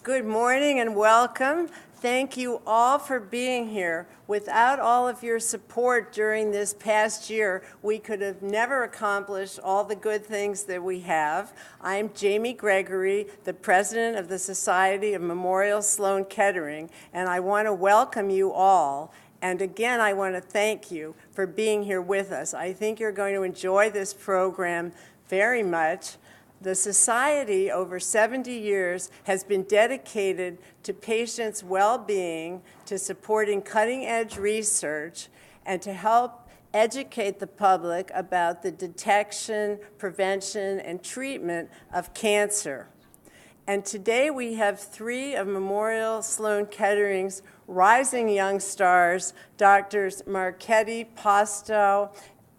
Good morning and welcome. Thank you all for being here. Without all of your support during this past year, we could have never accomplished all the good things that we have. I'm Jamie Gregory, the president of the Society of Memorial Sloan Kettering, and I want to welcome you all. And again, I want to thank you for being here with us. I think you're going to enjoy this program very much. The Society, over 70 years, has been dedicated to patients' well-being, to supporting cutting-edge research, and to help educate the public about the detection, prevention, and treatment of cancer. And today we have three of Memorial Sloan Kettering's rising young stars, Drs. Marchetti, Postow,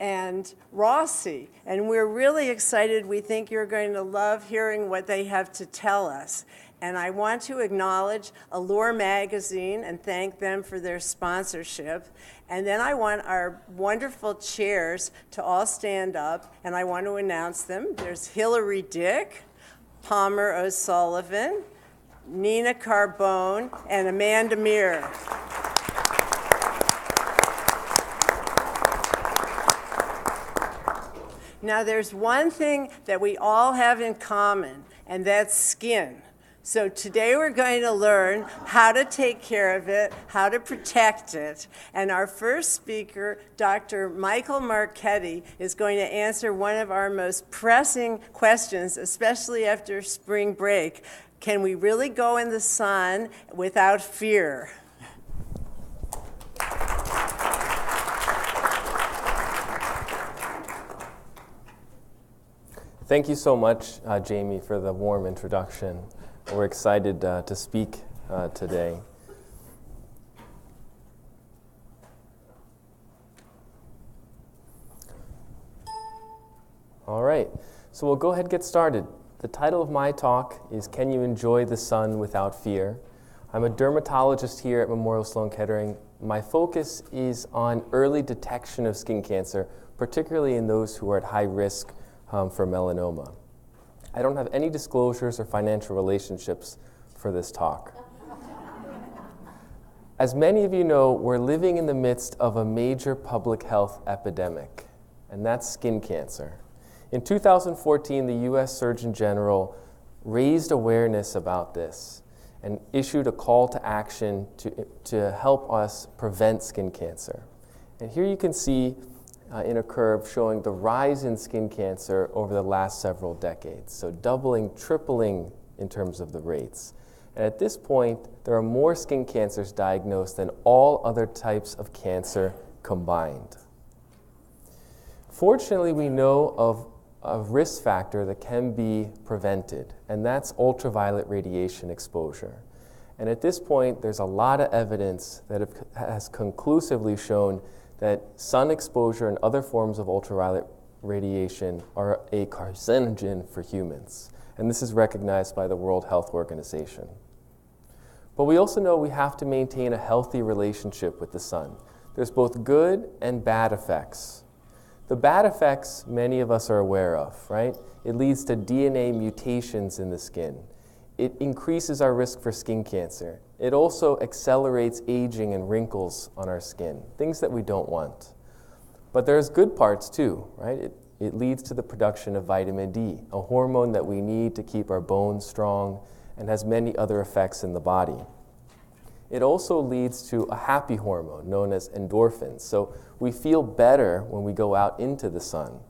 and Rossi. And we're really excited. We think you're going to love hearing what they have to tell us. And I want to acknowledge Allure Magazine and thank them for their sponsorship. And then I want our wonderful chairs to all stand up, and I want to announce them. There's Hillary Dick, Palmer O'Sullivan, Nina Carbone, and Amanda Meir. Now, there's one thing that we all have in common, and that's skin. So today we're going to learn how to take care of it, how to protect it. And our first speaker, Dr. Michael Marchetti, is going to answer one of our most pressing questions, especially after spring break. Can we really go in the sun without fear? Thank you so much, Jamie, for the warm introduction. We're excited to speak today. All right, so we'll go ahead and get started. The title of my talk is Can You Enjoy the Sun Without Fear? I'm a dermatologist here at Memorial Sloan Kettering. My focus is on early detection of skin cancer, particularly in those who are at high risk for melanoma. I don't have any disclosures or financial relationships for this talk. As many of you know, we're living in the midst of a major public health epidemic, and that's skin cancer. In 2014, the U.S. Surgeon General raised awareness about this and issued a call to action to help us prevent skin cancer. And here you can see in a curve showing the rise in skin cancer over the last several decades. So doubling, tripling in terms of the rates. And at this point, there are more skin cancers diagnosed than all other types of cancer combined. Fortunately, we know of a risk factor that can be prevented, and that's ultraviolet radiation exposure. And at this point, there's a lot of evidence that has conclusively shown that sun exposure and other forms of ultraviolet radiation are a carcinogen for humans. And this is recognized by the World Health Organization. But we also know we have to maintain a healthy relationship with the sun. There's both good and bad effects. The bad effects many of us are aware of, right? It leads to DNA mutations in the skin. It increases our risk for skin cancer. It also accelerates aging and wrinkles on our skin, things that we don't want. But there's good parts too, right? It leads to the production of vitamin D, a hormone that we need to keep our bones strong and has many other effects in the body. It also leads to a happy hormone known as endorphins. So we feel better when we go out into the sun.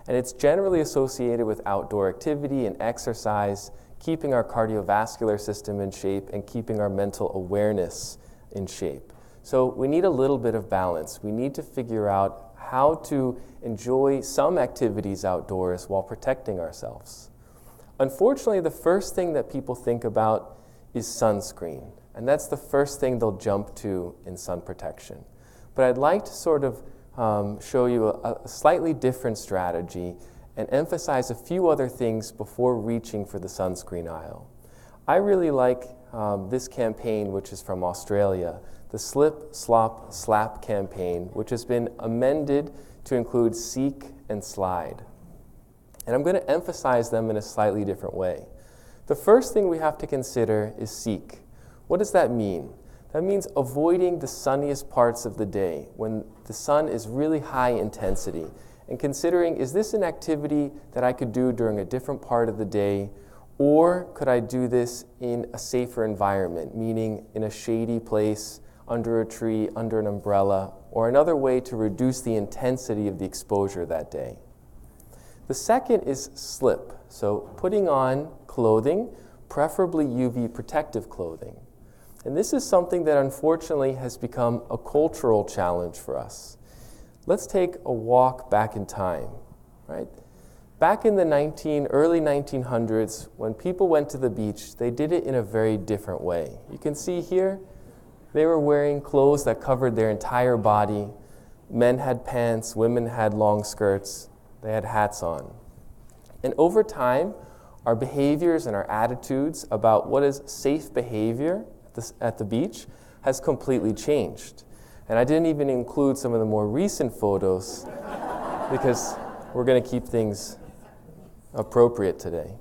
And it's generally associated with outdoor activity and exercise, keeping our cardiovascular system in shape and keeping our mental awareness in shape. So we need a little bit of balance. We need to figure out how to enjoy some activities outdoors while protecting ourselves. Unfortunately, the first thing that people think about is sunscreen, and that's the first thing they'll jump to in sun protection. But I'd like to sort of show you a slightly different strategy and emphasize a few other things before reaching for the sunscreen aisle. I really like this campaign, which is from Australia, the Slip, Slop, Slap campaign, which has been amended to include Seek and Slide. And I'm going to emphasize them in a slightly different way. The The first thing we have to consider is seek. What does that mean? That means avoiding the sunniest parts of the day when the sun is really high intensity, and considering, is this an activity that I could do during a different part of the day, or could I do this in a safer environment, meaning in a shady place, under a tree, under an umbrella, or another way to reduce the intensity of the exposure that day. The second is slip, so putting on clothing, preferably UV protective clothing. And this is something that unfortunately has become a cultural challenge for us. Let's take a walk back in time, right? Back in the early 1900s, when people went to the beach, they did it in a very different way. You can see here, they were wearing clothes that covered their entire body. Men had pants, women had long skirts, they had hats on. And over time, our behaviors and our attitudes about what is safe behavior at the beach has completely changed. And I didn't even include some of the more recent photos because we're going to keep things appropriate today.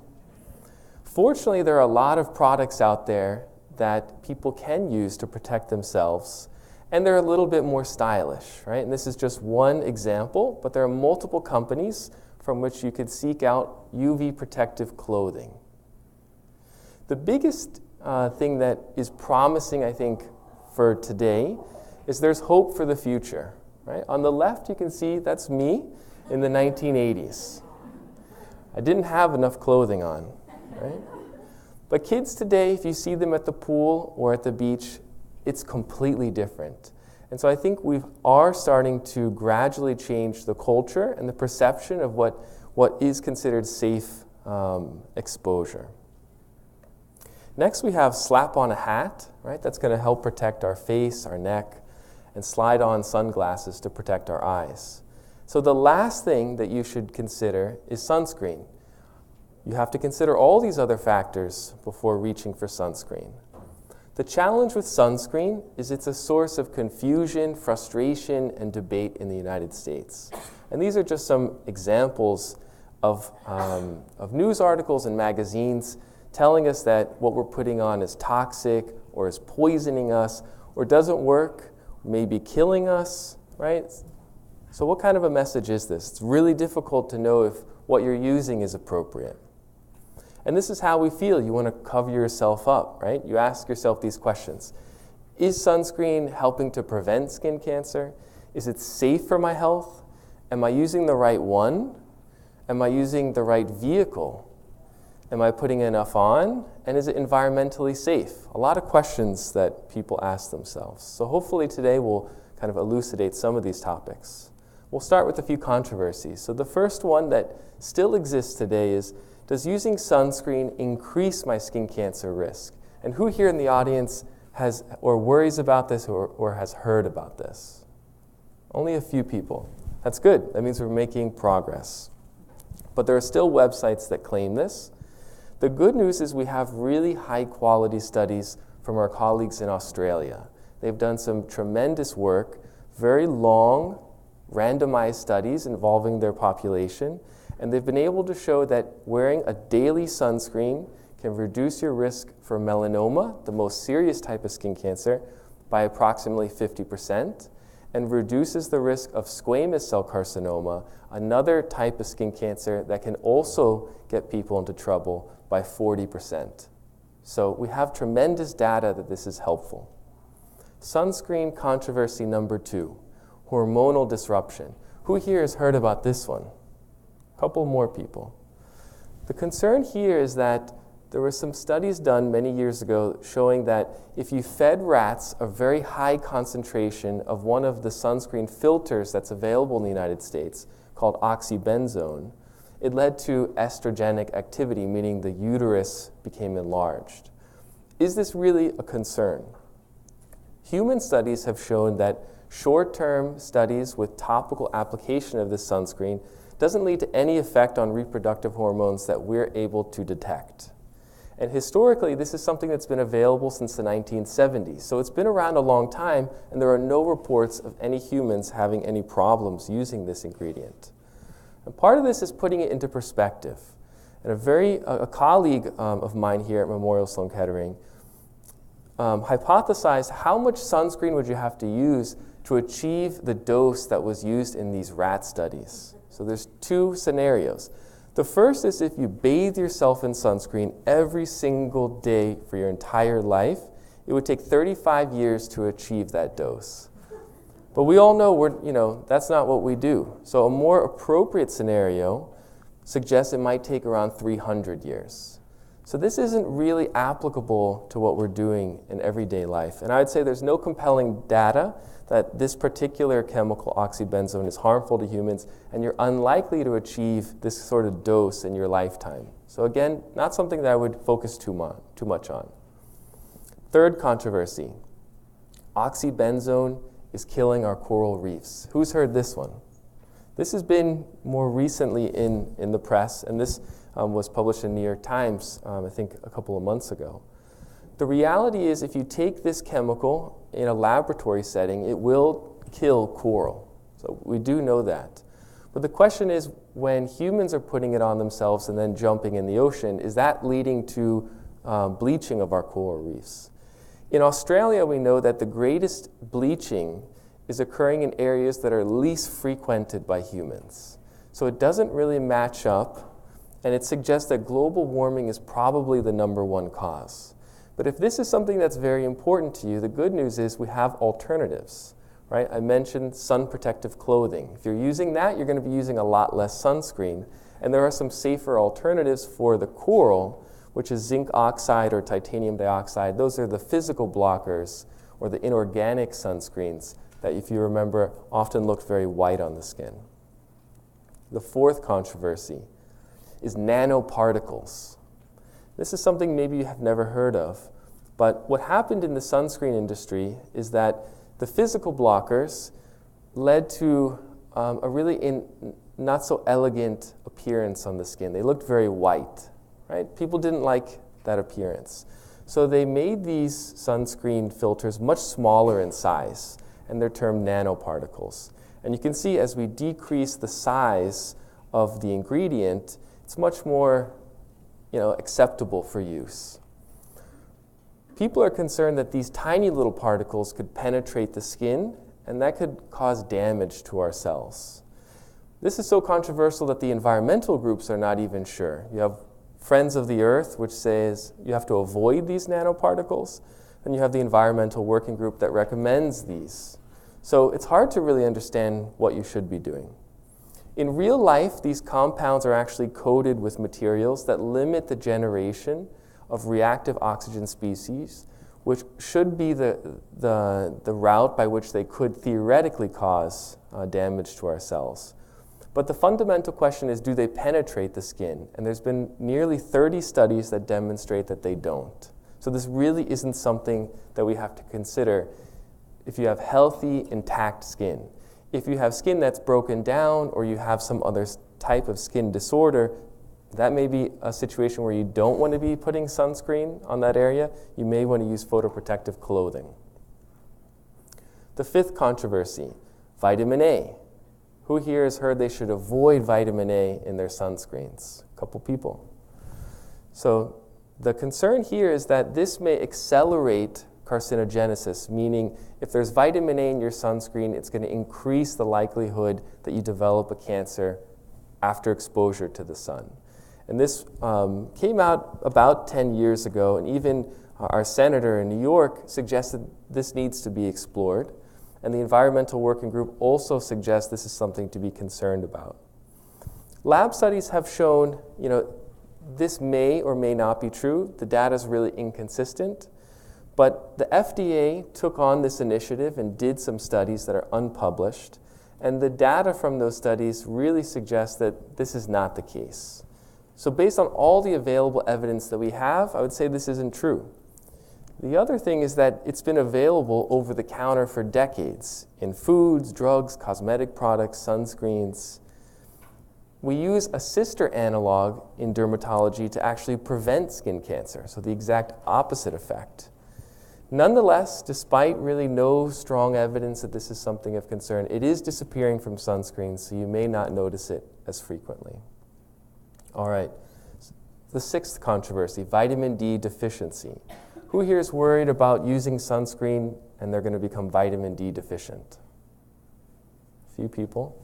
Fortunately, there are a lot of products out there that people can use to protect themselves, and they're a little bit more stylish, right? And this is just one example, but there are multiple companies from which you could seek out UV protective clothing. The biggest thing that is promising, I think, for today is there's hope for the future, right? On the left, you can see that's me in the 1980s. I didn't have enough clothing on, right? But kids today, if you see them at the pool or at the beach, it's completely different. And so I think we are starting to gradually change the culture and the perception of what is considered safe exposure. Next, we have slap on a hat, right? That's going to help protect our face, our neck, and slide on sunglasses to protect our eyes. So the last thing that you should consider is sunscreen. You have to consider all these other factors before reaching for sunscreen. The challenge with sunscreen is it's a source of confusion, frustration, and debate in the United States. And these are just some examples of news articles and magazines telling us that what we're putting on is toxic or is poisoning us or doesn't work, may be killing us, right? So what kind of a message is this? It's really difficult to know if what you're using is appropriate. And this is how we feel. You want to cover yourself up, right? You ask yourself these questions. Is sunscreen helping to prevent skin cancer? Is it safe for my health? Am I using the right one? Am I using the right vehicle? Am I putting enough on? And is it environmentally safe? A lot of questions that people ask themselves. So hopefully today we'll kind of elucidate some of these topics. We'll start with a few controversies. So the first one that still exists today is, does using sunscreen increase my skin cancer risk? And who here in the audience has or worries about this or has heard about this? Only a few people. That's good. That means we're making progress. But there are still websites that claim this. The good news is we have really high-quality studies from our colleagues in Australia. They've done some tremendous work, very long, randomized studies involving their population, and they've been able to show that wearing a daily sunscreen can reduce your risk for melanoma, the most serious type of skin cancer, by approximately 50%, and reduces the risk of squamous cell carcinoma, another type of skin cancer that can also get people into trouble, by 40%. So we have tremendous data that this is helpful. Sunscreen controversy number 2, hormonal disruption. Who here has heard about this one? A couple more people. The concern here is that there were some studies done many years ago showing that if you fed rats a very high concentration of one of the sunscreen filters that's available in the United States called oxybenzone, it led to estrogenic activity, meaning the uterus became enlarged. Is this really a concern? Human studies have shown that short-term studies with topical application of this sunscreen doesn't lead to any effect on reproductive hormones that we're able to detect. And historically, this is something that's been available since the 1970s. So it's been around a long time, and there are no reports of any humans having any problems using this ingredient. And part of this is putting it into perspective. And a colleague of mine here at Memorial Sloan Kettering hypothesized how much sunscreen would you have to use to achieve the dose that was used in these rat studies. So there's two scenarios. The first is if you bathe yourself in sunscreen every single day for your entire life, it would take 35 years to achieve that dose. But we all know that's not what we do. So a more appropriate scenario suggests it might take around 300 years. So this isn't really applicable to what we're doing in everyday life. And I would say there's no compelling data that this particular chemical, oxybenzone, is harmful to humans, and you're unlikely to achieve this sort of dose in your lifetime. So again, not something that I would focus too much on. Third controversy, oxybenzone is killing our coral reefs. Who's heard this one? This has been more recently in the press, and this was published in the New York Times, I think a couple of months ago. The reality is if you take this chemical in a laboratory setting, it will kill coral. So we do know that. But the question is, when humans are putting it on themselves and then jumping in the ocean, is that leading to bleaching of our coral reefs? In Australia, we know that the greatest bleaching is occurring in areas that are least frequented by humans. So it doesn't really match up, and it suggests that global warming is probably the #1 cause. But if this is something that's very important to you, the good news is we have alternatives, right? I mentioned sun protective clothing. If you're using that, you're going to be using a lot less sunscreen. And there are some safer alternatives for the coral, which is zinc oxide or titanium dioxide. Those are the physical blockers or the inorganic sunscreens that, if you remember, often look very white on the skin. The fourth controversy is nanoparticles. This is something maybe you have never heard of, but what happened in the sunscreen industry is that the physical blockers led to a really not so elegant appearance on the skin. They looked very white, right? People didn't like that appearance. So they made these sunscreen filters much smaller in size, and they're termed nanoparticles. And you can see as we decrease the size of the ingredient, it's much more acceptable for use. People are concerned that these tiny little particles could penetrate the skin, and that could cause damage to our cells. This is so controversial that the environmental groups are not even sure. You have Friends of the Earth, which says you have to avoid these nanoparticles, and you have the Environmental Working Group that recommends these. So it's hard to really understand what you should be doing. In real life, these compounds are actually coated with materials that limit the generation of reactive oxygen species, which should be the route by which they could theoretically cause damage to our cells. But the fundamental question is, do they penetrate the skin? And there's been nearly 30 studies that demonstrate that they don't. So this really isn't something that we have to consider if you have healthy, intact skin. If you have skin that's broken down or you have some other type of skin disorder, that may be a situation where you don't want to be putting sunscreen on that area. You may want to use photoprotective clothing. The fifth controversy, vitamin A. Who here has heard they should avoid vitamin A in their sunscreens? A couple people. So the concern here is that this may accelerate carcinogenesis, meaning if there's vitamin A in your sunscreen, it's going to increase the likelihood that you develop a cancer after exposure to the sun. And this came out about 10 years ago, and even our senator in New York suggested this needs to be explored. And the Environmental Working Group also suggests this is something to be concerned about. Lab studies have shown, this may or may not be true. The data is really inconsistent. But the FDA took on this initiative and did some studies that are unpublished. And the data from those studies really suggest that this is not the case. So based on all the available evidence that we have, I would say this isn't true. The other thing is that it's been available over the counter for decades in foods, drugs, cosmetic products, sunscreens. We use a sister analog in dermatology to actually prevent skin cancer, so the exact opposite effect. Nonetheless, despite really no strong evidence that this is something of concern, it is disappearing from sunscreens, so you may not notice it as frequently. All right, the sixth controversy, vitamin D deficiency. Who here is worried about using sunscreen and they're going to become vitamin D deficient? A few people.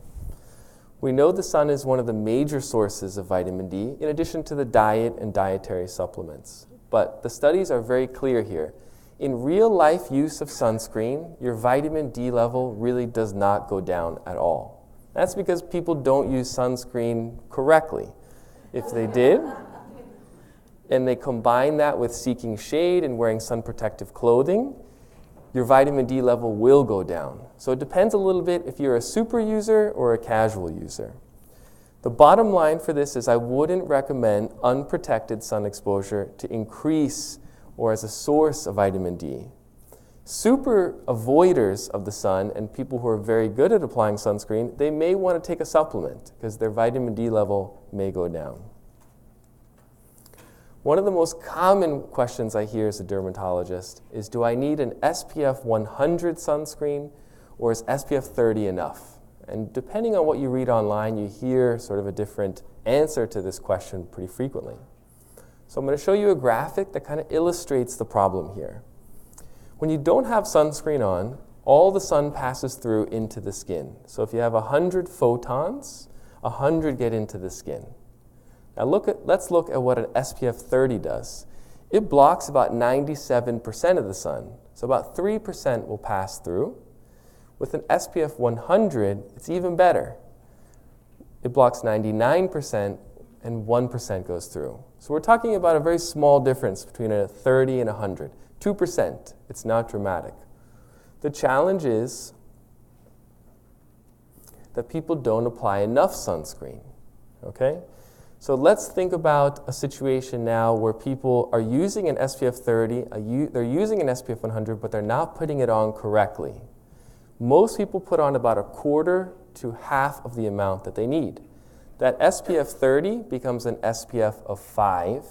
We know the sun is one of the major sources of vitamin D, in addition to the diet and dietary supplements. But the studies are very clear here. In real-life use of sunscreen, your vitamin D level really does not go down at all. That's because people don't use sunscreen correctly. If they did, and they combine that with seeking shade and wearing sun protective clothing, your vitamin D level will go down. So it depends a little bit if you're a super user or a casual user. The bottom line for this is I wouldn't recommend unprotected sun exposure to increase or as a source of vitamin D. Super avoiders of the sun and people who are very good at applying sunscreen, they may want to take a supplement because their vitamin D level may go down. One of the most common questions I hear as a dermatologist is, do I need an SPF 100 sunscreen or is SPF 30 enough? And depending on what you read online, you hear sort of a different answer to this question pretty frequently. So I'm going to show you a graphic that kind of illustrates the problem here. When you don't have sunscreen on, all the sun passes through into the skin. So if you have 100 photons, 100 get into the skin. Now let's look at what an SPF 30 does. It blocks about 97% of the sun, so about 3% will pass through. With an SPF 100, it's even better. It blocks 99% and 1% goes through. So we're talking about a very small difference between a 30 and 100. 2%, it's not dramatic. The challenge is that people don't apply enough sunscreen, okay? So let's think about a situation now where people are using an SPF 30, they're using an SPF 100, but they're not putting it on correctly. Most people put on about a quarter to half of the amount that they need. That SPF 30 becomes an SPF of 5.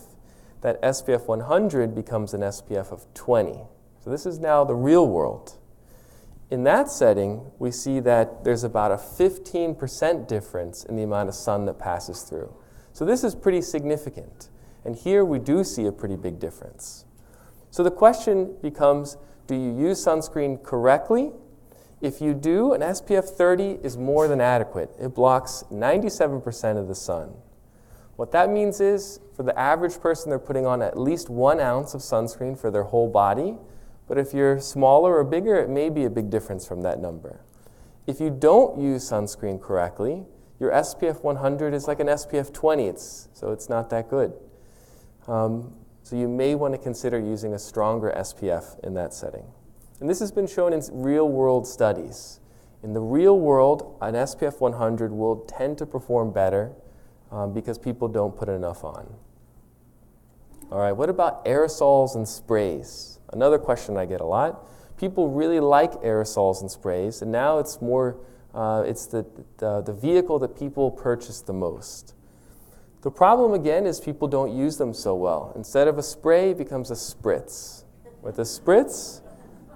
That SPF 100 becomes an SPF of 20. So this is now the real world. In that setting, we see that there's about a 15% difference in the amount of sun that passes through. So this is pretty significant. And here we do see a pretty big difference. So the question becomes, do you use sunscreen correctly? If you do, an SPF 30 is more than adequate. It blocks 97% of the sun. What that means is, for the average person, they're putting on at least 1 ounce of sunscreen for their whole body. But if you're smaller or bigger, it may be a big difference from that number. If you don't use sunscreen correctly, your SPF 100 is like an SPF 20, so it's not that good. So you may want to consider using a stronger SPF in that setting. And this has been shown in real-world studies. In the real world, an SPF 100 will tend to perform better because people don't put enough on. All right, what about aerosols and sprays? Another question I get a lot. People really like aerosols and sprays, and now it's more it's the vehicle that people purchase the most. The problem, again, is people don't use them so well. Instead of a spray, it becomes a spritz. With a spritz,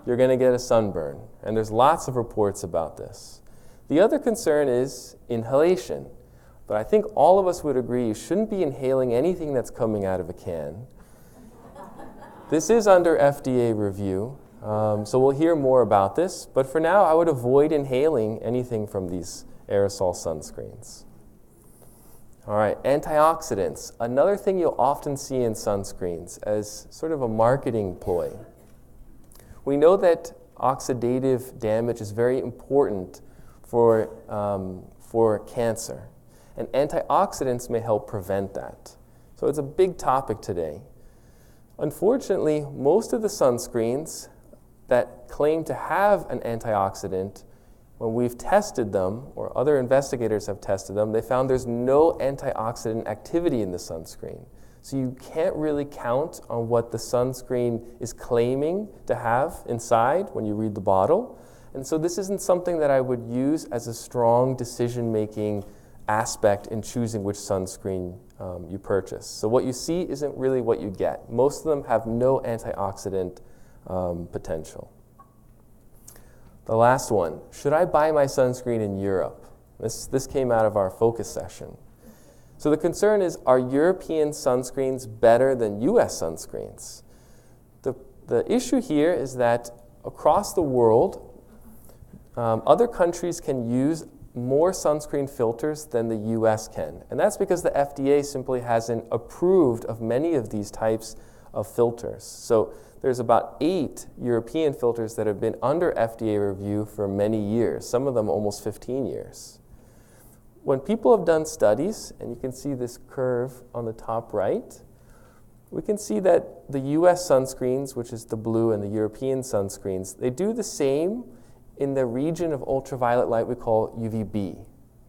you're going to get a sunburn, and there's lots of reports about this. The other concern is inhalation, but I think all of us would agree you shouldn't be inhaling anything that's coming out of a can. This is under FDA review. So we'll hear more about this, but for now I would avoid inhaling anything from these aerosol sunscreens. All right, antioxidants. Another thing you'll often see in sunscreens as sort of a marketing ploy. We know that oxidative damage is very important for cancer, and antioxidants may help prevent that. So it's a big topic today. Unfortunately, most of the sunscreens that claim to have an antioxidant, when we've tested them, or other investigators have tested them, they found there's no antioxidant activity in the sunscreen. So you can't really count on what the sunscreen is claiming to have inside when you read the bottle. And so this isn't something that I would use as a strong decision-making aspect in choosing which sunscreen you purchase. So what you see isn't really what you get. Most of them have no antioxidant potential. The last one, should I buy my sunscreen in Europe? This came out of our focus session. So the concern is, are European sunscreens better than US sunscreens? The issue here is that across the world, other countries can use more sunscreen filters than the US can. And that's because the FDA simply hasn't approved of many of these types of filters. So there's about 8 European filters that have been under FDA review for many years, some of them almost 15 years. When people have done studies, and you can see this curve on the top right, we can see that the US sunscreens, which is the blue, and the European sunscreens, they do the same in the region of ultraviolet light we call UVB.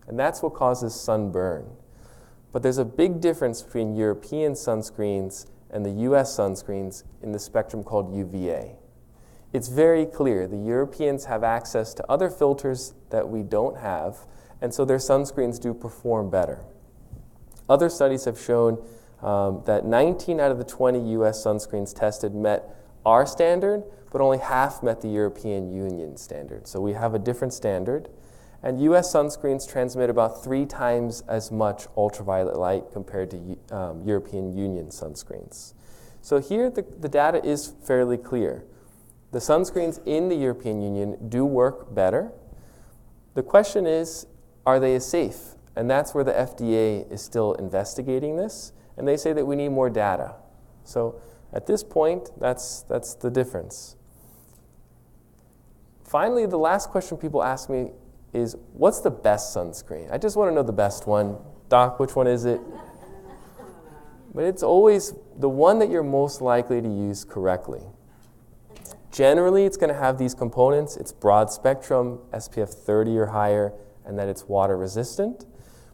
And that's what causes sunburn. But there's a big difference between European sunscreens and the US sunscreens in the spectrum called UVA. It's very clear. The Europeans have access to other filters that we don't have, and so their sunscreens do perform better. Other studies have shown that 19 out of the 20 US sunscreens tested met our standard, but only half met the European Union standard. So we have a different standard. And US sunscreens transmit about 3 times as much ultraviolet light compared to European Union sunscreens. So here the data is fairly clear. The sunscreens in the European Union do work better. The question is, are they as safe? And that's where the FDA is still investigating this. And they say that we need more data. So at this point, that's the difference. Finally, the last question people ask me is, what's the best sunscreen? I just want to know the best one. Doc, which one is it? But it's always the one that you're most likely to use correctly. Generally, it's going to have these components. It's broad spectrum, SPF 30 or higher, and that it's water resistant.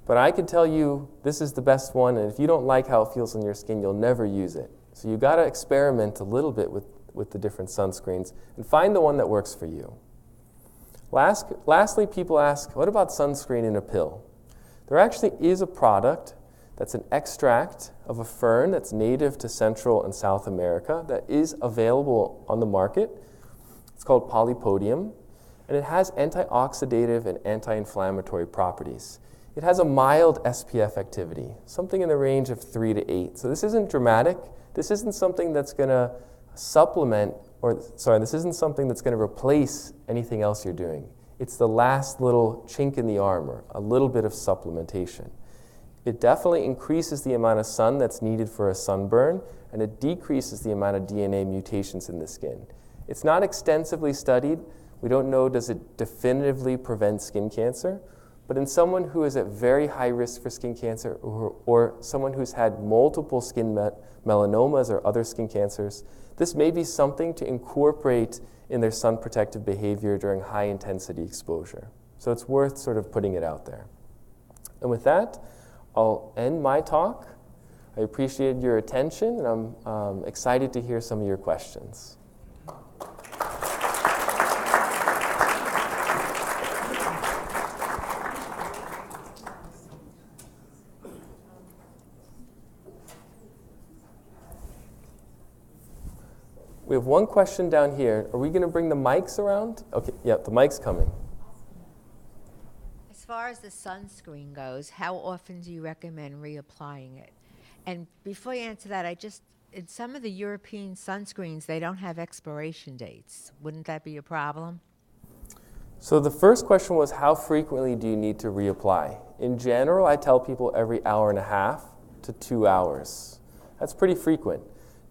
But I can tell you this is the best one, and if you don't like how it feels on your skin, you'll never use it. So you've got to experiment a little bit with the different sunscreens and find the one that works for you. Lastly, people ask, what about sunscreen in a pill? There actually is a product that's an extract of a fern that's native to Central and South America that is available on the market. It's called Polypodium, and it has antioxidative and anti-inflammatory properties. It has a mild SPF activity, something in the range of 3 to 8. So this isn't dramatic. This isn't something that's going to this isn't something that's going to replace anything else you're doing. It's the last little chink in the armor, a little bit of supplementation. It definitely increases the amount of sun that's needed for a sunburn, and it decreases the amount of DNA mutations in the skin. It's not extensively studied. We don't know, does it definitively prevent skin cancer? But in someone who is at very high risk for skin cancer, or someone who's had multiple skin melanomas or other skin cancers, this may be something to incorporate in their sun protective behavior during high intensity exposure. So it's worth sort of putting it out there. And with that, I'll end my talk. I appreciate your attention, and I'm excited to hear some of your questions. We have one question down here. Are we going to bring the mics around? Okay, yeah, the mic's coming. As far as the sunscreen goes, how often do you recommend reapplying it? And before you answer that, in some of the European sunscreens, they don't have expiration dates. Wouldn't that be a problem? So the first question was, how frequently do you need to reapply? In general, I tell people every hour and a half to 2 hours. That's pretty frequent.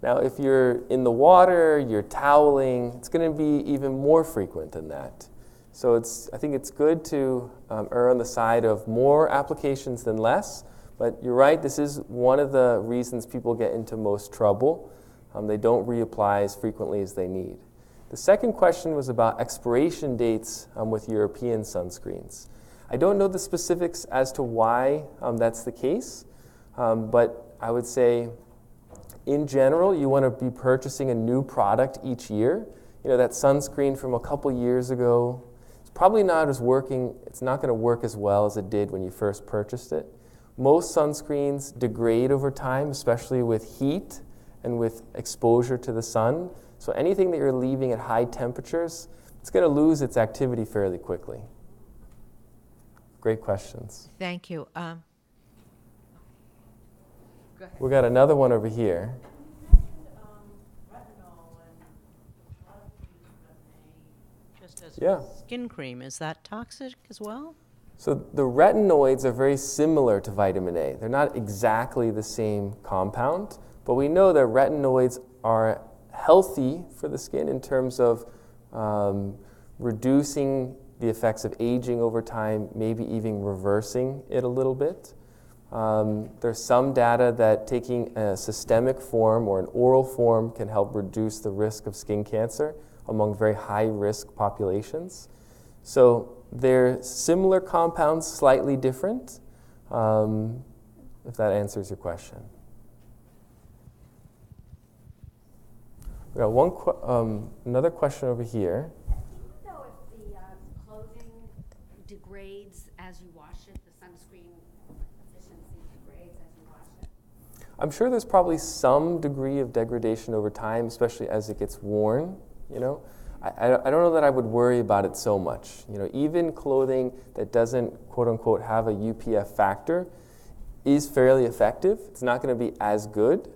Now, if you're in the water, you're toweling, it's going to be even more frequent than that. So I think it's good to err on the side of more applications than less. But you're right, this is one of the reasons people get into most trouble. They don't reapply as frequently as they need. The second question was about expiration dates with European sunscreens. I don't know the specifics as to why that's the case, but I would say, in general, you want to be purchasing a new product each year. You know, that sunscreen from a couple years ago, it's probably not as working, it's not going to work as well as it did when you first purchased it. Most sunscreens degrade over time, especially with heat and with exposure to the sun. So anything that you're leaving at high temperatures, it's going to lose its activity fairly quickly. Great questions. Thank you. ahead. We got another one over here. Just as Yeah. skin cream, is that toxic as well? So the retinoids are very similar to vitamin A. They're not exactly the same compound, but we know that retinoids are healthy for the skin in terms of reducing the effects of aging over time, maybe even reversing it a little bit. There's some data that taking a systemic form or an oral form can help reduce the risk of skin cancer among very high-risk populations. So they're similar compounds, slightly different, if that answers your question. We got another question over here. Do you know if the clothing degrades as you wash it, the sunscreen efficiency degrades as you wash it? I'm sure there's probably some degree of degradation over time, especially as it gets worn, you know. I don't know that I would worry about it so much. You know, even clothing that doesn't, quote unquote, have a UPF factor is fairly effective. It's not going to be as good.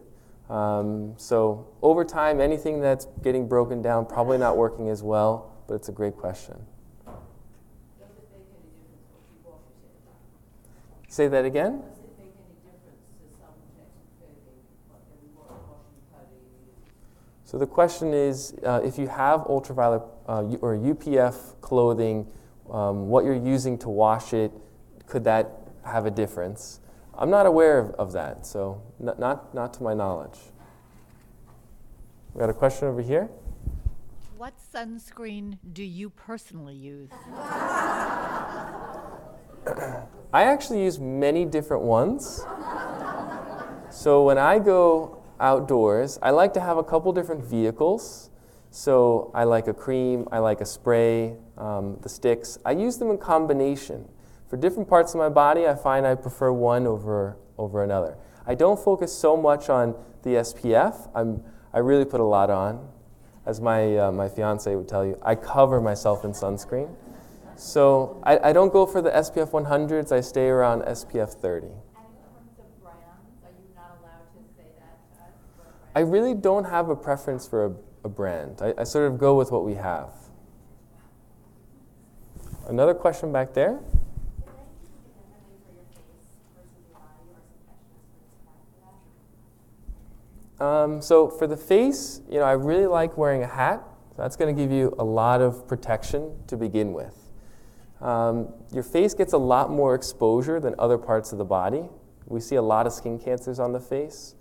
So over time, anything that's getting broken down, probably not working as well, but it's a great question. Does it make any difference what you wash it in? Say that again? Does it make any difference to some protective clothing, like washing padding? So the question is, if you have ultraviolet or UPF clothing, what you're using to wash it, could that have a difference? I'm not aware of that, so not to my knowledge. We got a question over here. What sunscreen do you personally use? I actually use many different ones. So when I go outdoors, I like to have a couple different vehicles. So I like a cream, I like a spray, the sticks. I use them in combination. For different parts of my body, I find I prefer one over another. I don't focus so much on the SPF. I really put a lot on. As my fiance would tell you, I cover myself in sunscreen. So I don't go for the SPF 100s. I stay around SPF 30. And in terms of brands, are you not allowed to say that to us? I really don't have a preference for a brand. I sort of go with what we have. Another question back there. So for the face, you know, I really like wearing a hat. That's going to give you a lot of protection to begin with. Your face gets a lot more exposure than other parts of the body. We see a lot of skin cancers on the face.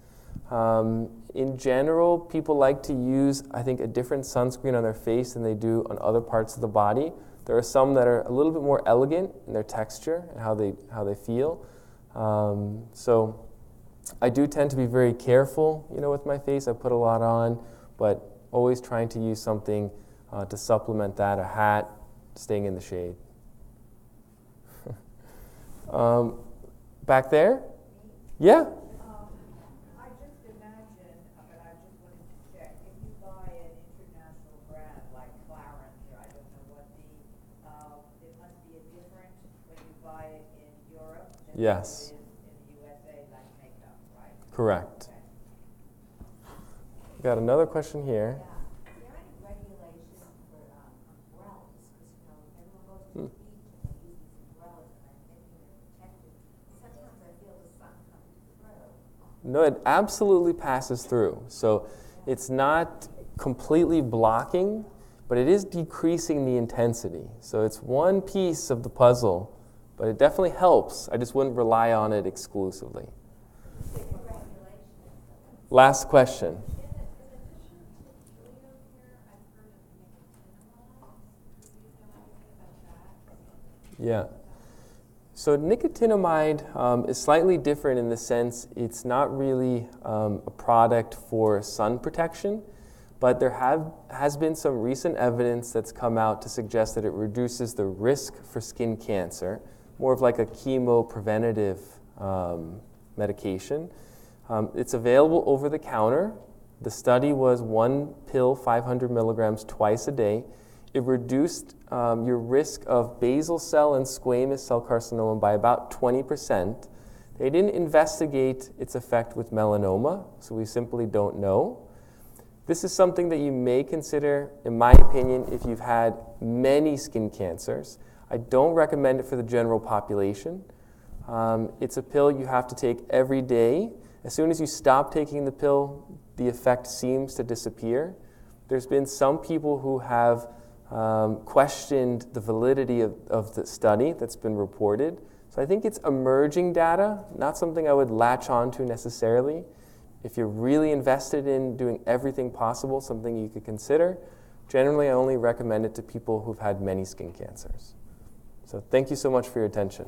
In general, people like to use, I think, a different sunscreen on their face than they do on other parts of the body. There are some that are a little bit more elegant in their texture and how they feel. So I do tend to be very careful, you know, with my face. I put a lot on, but always trying to use something to supplement that, a hat, staying in the shade. Back there? Yeah? I just imagine, but I just wanted to check, if you buy an international brand like Clarins, or I don't know what it must be a different when you buy it in Europe than Yes. it is in the USA, like makeup, right? Correct. Okay. Got another question here. Is there any regulation for umbrellas? Because, you know, everyone goes to the beach and they use these umbrellas and they're thinking they're protected. Sometimes I feel the sun coming through. No, it absolutely passes through. So it's not completely blocking, but it is decreasing the intensity. So it's one piece of the puzzle, but it definitely helps. I just wouldn't rely on it exclusively. Last question. Yeah. So nicotinamide is slightly different in the sense it's not really a product for sun protection, but there has been some recent evidence that's come out to suggest that it reduces the risk for skin cancer, more of like a chemo-preventative medication. It's available over the counter. The study was one pill, 500 milligrams twice a day. It reduced your risk of basal cell and squamous cell carcinoma by about 20%. They didn't investigate its effect with melanoma, so we simply don't know. This is something that you may consider, in my opinion, if you've had many skin cancers. I don't recommend it for the general population. It's a pill you have to take every day. As soon as you stop taking the pill, the effect seems to disappear. There's been some people who have questioned the validity of the study that's been reported. So I think it's emerging data, not something I would latch onto necessarily. If you're really invested in doing everything possible, something you could consider. Generally, I only recommend it to people who've had many skin cancers. So thank you so much for your attention.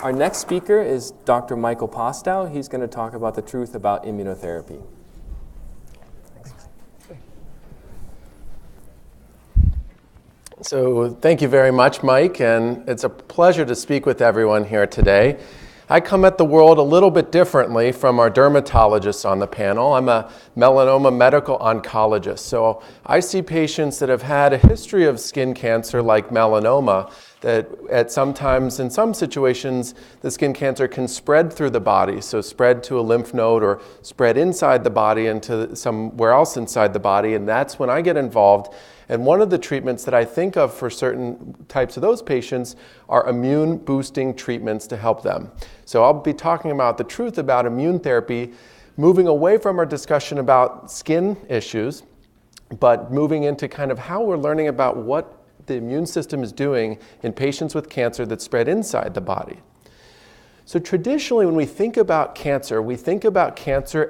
Our next speaker is Dr. Michael Postow. He's going to talk about the truth about immunotherapy. So thank you very much, Mike, and it's a pleasure to speak with everyone here today. I come at the world a little bit differently from our dermatologists on the panel. I'm a melanoma medical oncologist, so I see patients that have had a history of skin cancer like melanoma, that sometimes in some situations the skin cancer can spread through the body, so spread to a lymph node or spread inside the body into somewhere else inside the body, and that's when I get involved. And one of the treatments that I think of for certain types of those patients are immune boosting treatments to help them. So I'll be talking about the truth about immune therapy, moving away from our discussion about skin issues, but moving into kind of how we're learning about what the immune system is doing in patients with cancer that spread inside the body. So traditionally, when we think about cancer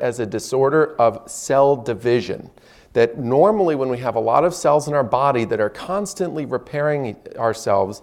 as a disorder of cell division. That normally when we have a lot of cells in our body that are constantly repairing ourselves,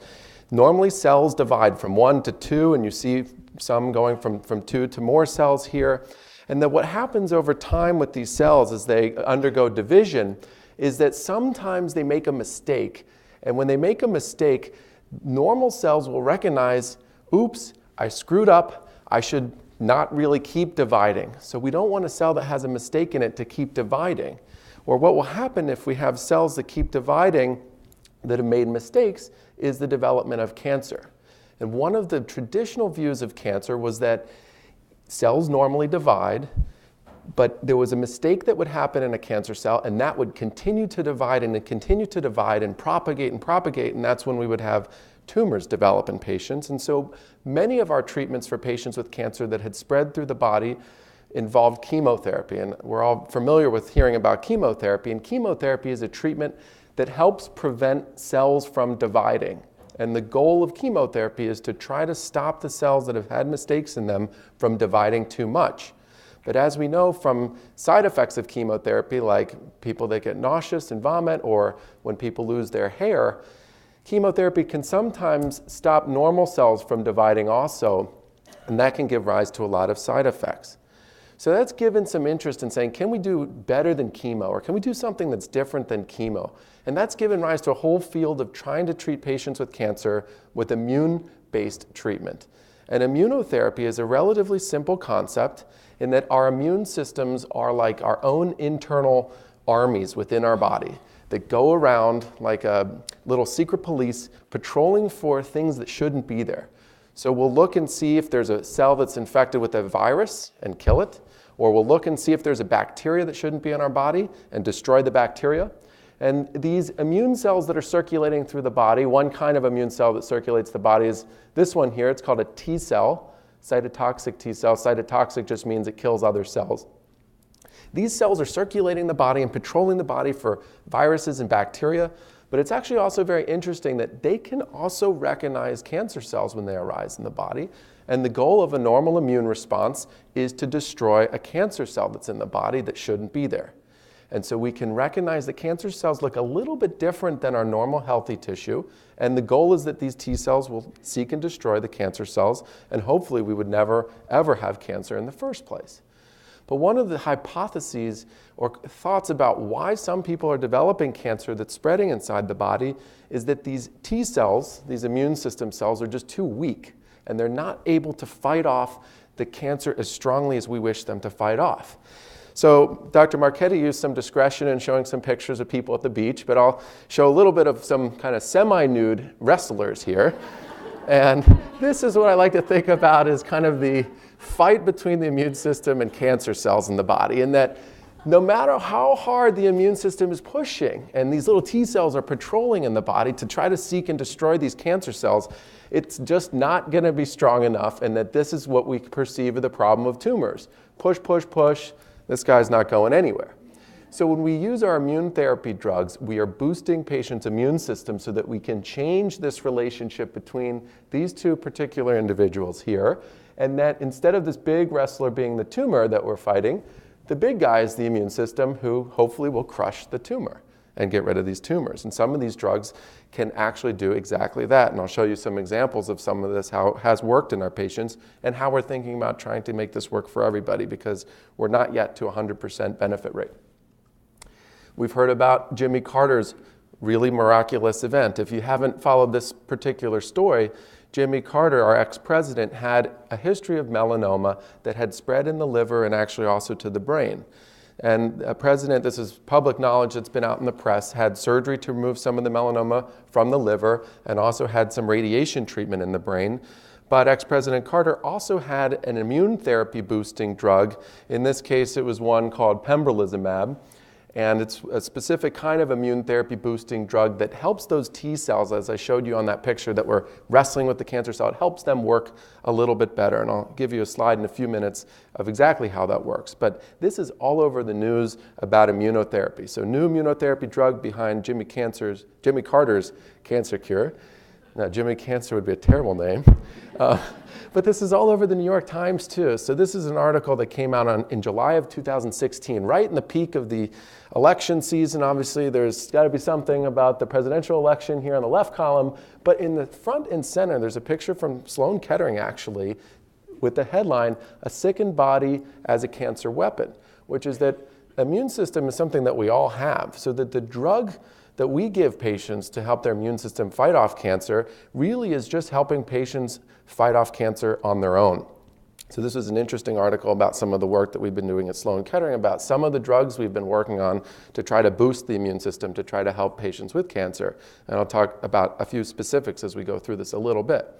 normally cells divide from 1 to 2, and you see some going from 2 to more cells here. And that what happens over time with these cells as they undergo division is that sometimes they make a mistake. And when they make a mistake, normal cells will recognize, oops, I screwed up, I should not really keep dividing. So we don't want a cell that has a mistake in it to keep dividing. Or what will happen if we have cells that keep dividing that have made mistakes is the development of cancer. And one of the traditional views of cancer was that cells normally divide, but there was a mistake that would happen in a cancer cell, and that would continue to divide and continue to divide and propagate, and that's when we would have tumors develop in patients. And so many of our treatments for patients with cancer that had spread through the body involved chemotherapy, and we're all familiar with hearing about chemotherapy, and chemotherapy is a treatment that helps prevent cells from dividing. And the goal of chemotherapy is to try to stop the cells that have had mistakes in them from dividing too much. But as we know from side effects of chemotherapy, like people that get nauseous and vomit, or when people lose their hair, chemotherapy can sometimes stop normal cells from dividing also, and that can give rise to a lot of side effects. So that's given some interest in saying, can we do better than chemo, or can we do something that's different than chemo? And that's given rise to a whole field of trying to treat patients with cancer with immune-based treatment. And immunotherapy is a relatively simple concept in that our immune systems are like our own internal armies within our body that go around like a little secret police patrolling for things that shouldn't be there. So we'll look and see if there's a cell that's infected with a virus and kill it, or we'll look and see if there's a bacteria that shouldn't be in our body and destroy the bacteria. And these immune cells that are circulating through the body, one kind of immune cell that circulates the body is this one here. It's called a T cell, cytotoxic T cell. Cytotoxic just means it kills other cells. These cells are circulating the body and patrolling the body for viruses and bacteria. But it's actually also very interesting that they can also recognize cancer cells when they arise in the body. And the goal of a normal immune response is to destroy a cancer cell that's in the body that shouldn't be there. And so we can recognize that cancer cells look a little bit different than our normal healthy tissue. And the goal is that these T cells will seek and destroy the cancer cells. And hopefully we would never, ever have cancer in the first place. But one of the hypotheses or thoughts about why some people are developing cancer that's spreading inside the body is that these T cells, these immune system cells, are just too weak, and they're not able to fight off the cancer as strongly as we wish them to fight off. So Dr. Marchetti used some discretion in showing some pictures of people at the beach, but I'll show a little bit of some kind of semi-nude wrestlers here. And this is what I like to think about as kind of the fight between the immune system and cancer cells in the body, in that no matter how hard the immune system is pushing, and these little T cells are patrolling in the body to try to seek and destroy these cancer cells, it's just not going to be strong enough, and that this is what we perceive as the problem of tumors. Push, push, push, this guy's not going anywhere. So when we use our immune therapy drugs, we are boosting patients' immune system so that we can change this relationship between these two particular individuals here, and that instead of this big wrestler being the tumor that we're fighting, the big guy is the immune system who hopefully will crush the tumor and get rid of these tumors. And some of these drugs can actually do exactly that. And I'll show you some examples of some of this, how it has worked in our patients, and how we're thinking about trying to make this work for everybody, because we're not yet to 100% benefit rate. We've heard about Jimmy Carter's really miraculous event. If you haven't followed this particular story, Jimmy Carter, our ex-president, had a history of melanoma that had spread in the liver and actually also to the brain. And the president, this is public knowledge that's been out in the press, had surgery to remove some of the melanoma from the liver and also had some radiation treatment in the brain. But ex-President Carter also had an immune therapy boosting drug. In this case, it was one called pembrolizumab. And it's a specific kind of immune therapy boosting drug that helps those T cells, as I showed you on that picture, that were wrestling with the cancer cell. It helps them work a little bit better. And I'll give you a slide in a few minutes of exactly how that works. But this is all over the news about immunotherapy. So new immunotherapy drug behind Jimmy Carter's cancer cure. Now, Jimmy Cancer would be a terrible name. But this is all over the New York Times, too. So this is an article that came out in July of 2016, right in the peak of the election season. Obviously, there's got to be something about the presidential election here on the left column. But in the front and center, there's a picture from Sloan Kettering, actually, with the headline, "A Sickened Body as a Cancer Weapon," which is that immune system is something that we all have. So that the drug that we give patients to help their immune system fight off cancer really is just helping patients fight off cancer on their own. So this is an interesting article about some of the work that we've been doing at Sloan Kettering about some of the drugs we've been working on to try to boost the immune system, to try to help patients with cancer. And I'll talk about a few specifics as we go through this a little bit.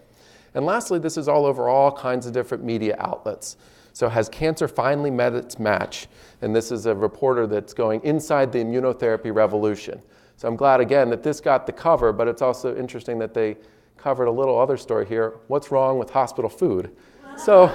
And lastly, this is all over all kinds of different media outlets. So has cancer finally met its match? And this is a reporter that's going inside the immunotherapy revolution. So I'm glad, again, that this got the cover, but it's also interesting that they covered a little other story here. What's wrong with hospital food? So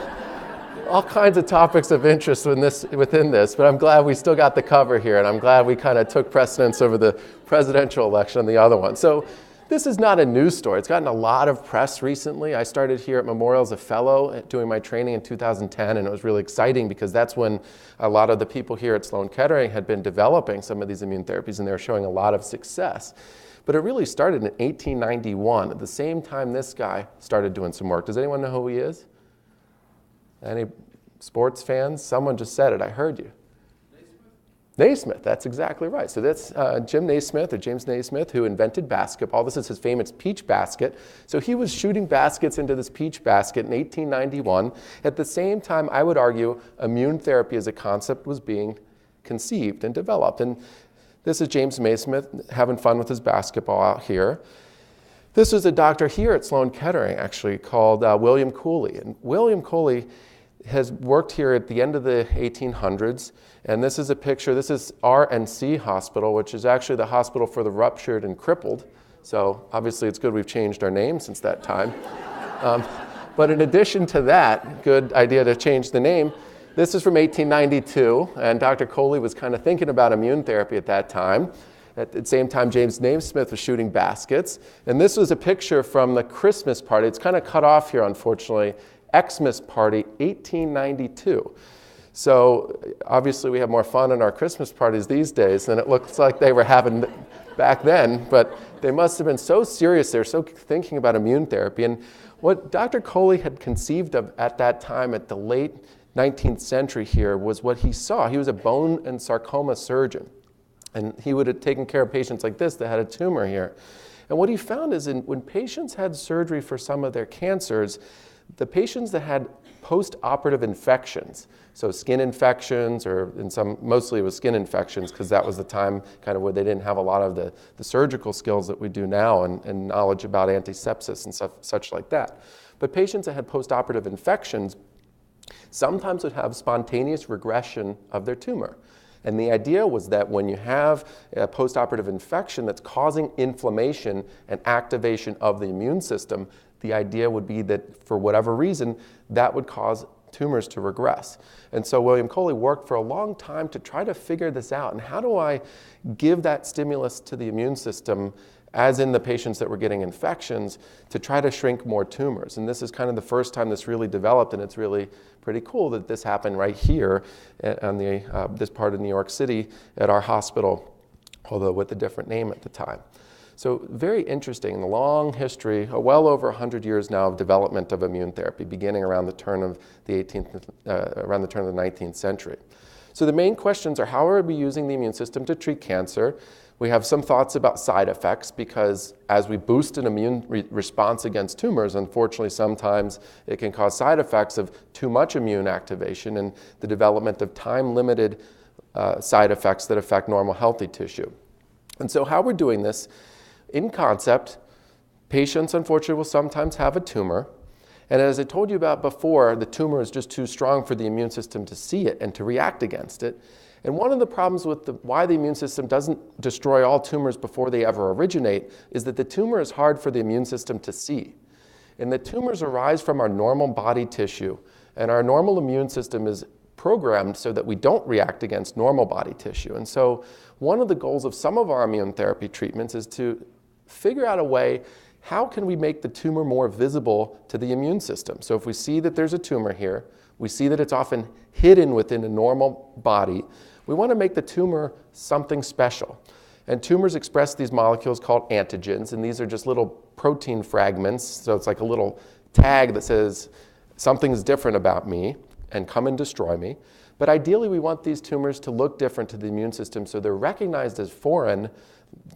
all kinds of topics of interest within this, but I'm glad we still got the cover here, and I'm glad we kind of took precedence over the presidential election and the other one. So this is not a news story. It's gotten a lot of press recently. I started here at Memorial as a fellow doing my training in 2010, and it was really exciting because that's when a lot of the people here at Sloan Kettering had been developing some of these immune therapies, and they were showing a lot of success. But it really started in 1891, at the same time this guy started doing some work. Does anyone know who he is? Any sports fans? Someone just said it. I heard you. Naismith, that's exactly right. So that's Jim Naismith, or James Naismith, who invented basketball. This is his famous peach basket. So he was shooting baskets into this peach basket in 1891. At the same time, I would argue, immune therapy as a concept was being conceived and developed. And this is James Naismith having fun with his basketball out here. This was a doctor here at Sloan Kettering, actually, called William Cooley. And William Cooley has worked here at the end of the 1800s, and this is a picture. This is R&C Hospital, which is actually the hospital for the ruptured and crippled. So obviously it's good we've changed our name since that time. But in addition to that, good idea to change the name, this is from 1892, and Dr. Coley was kind of thinking about immune therapy at that time. At the same time, James Naismith was shooting baskets. And this was a picture from the Christmas party. It's kind of cut off here, unfortunately. Xmas party, 1892. So obviously we have more fun in our Christmas parties these days than it looks like they were having back then. But they must have been so serious. They were so thinking about immune therapy. And what Dr. Coley had conceived of at that time, at the late 19th century here, was what he saw. He was a bone and sarcoma surgeon. And he would have taken care of patients like this that had a tumor here. And what he found is when patients had surgery for some of their cancers, the patients that had post-operative infections. So skin infections, or mostly it was skin infections, because that was the time kind of where they didn't have a lot of the surgical skills that we do now and knowledge about antisepsis and such like that. But patients that had post-operative infections sometimes would have spontaneous regression of their tumor. And the idea was that when you have a postoperative infection that's causing inflammation and activation of the immune system, the idea would be that for whatever reason, that would cause tumors to regress. And so William Coley worked for a long time to try to figure this out. And how do I give that stimulus to the immune system, as in the patients that were getting infections, to try to shrink more tumors? And this is kind of the first time this really developed, and it's really pretty cool that this happened right here on this part of New York City at our hospital, although with a different name at the time. So very interesting, the long history, well over 100 years now of development of immune therapy, beginning around the turn of the 19th century. So the main questions are, how are we using the immune system to treat cancer? We have some thoughts about side effects, because as we boost an immune response against tumors, unfortunately sometimes it can cause side effects of too much immune activation and the development of time-limited side effects that affect normal healthy tissue. And so how we're doing this, in concept, patients unfortunately will sometimes have a tumor. And as I told you about before, the tumor is just too strong for the immune system to see it and to react against it. And one of the problems with why the immune system doesn't destroy all tumors before they ever originate is that the tumor is hard for the immune system to see. And the tumors arise from our normal body tissue. And our normal immune system is programmed so that we don't react against normal body tissue. And so one of the goals of some of our immune therapy treatments is to figure out a way, how can we make the tumor more visible to the immune system? So if we see that there's a tumor here, we see that it's often hidden within a normal body, we want to make the tumor something special. And tumors express these molecules called antigens, and these are just little protein fragments. So it's like a little tag that says, something's different about me, and come and destroy me. But ideally, we want these tumors to look different to the immune system, so they're recognized as foreign,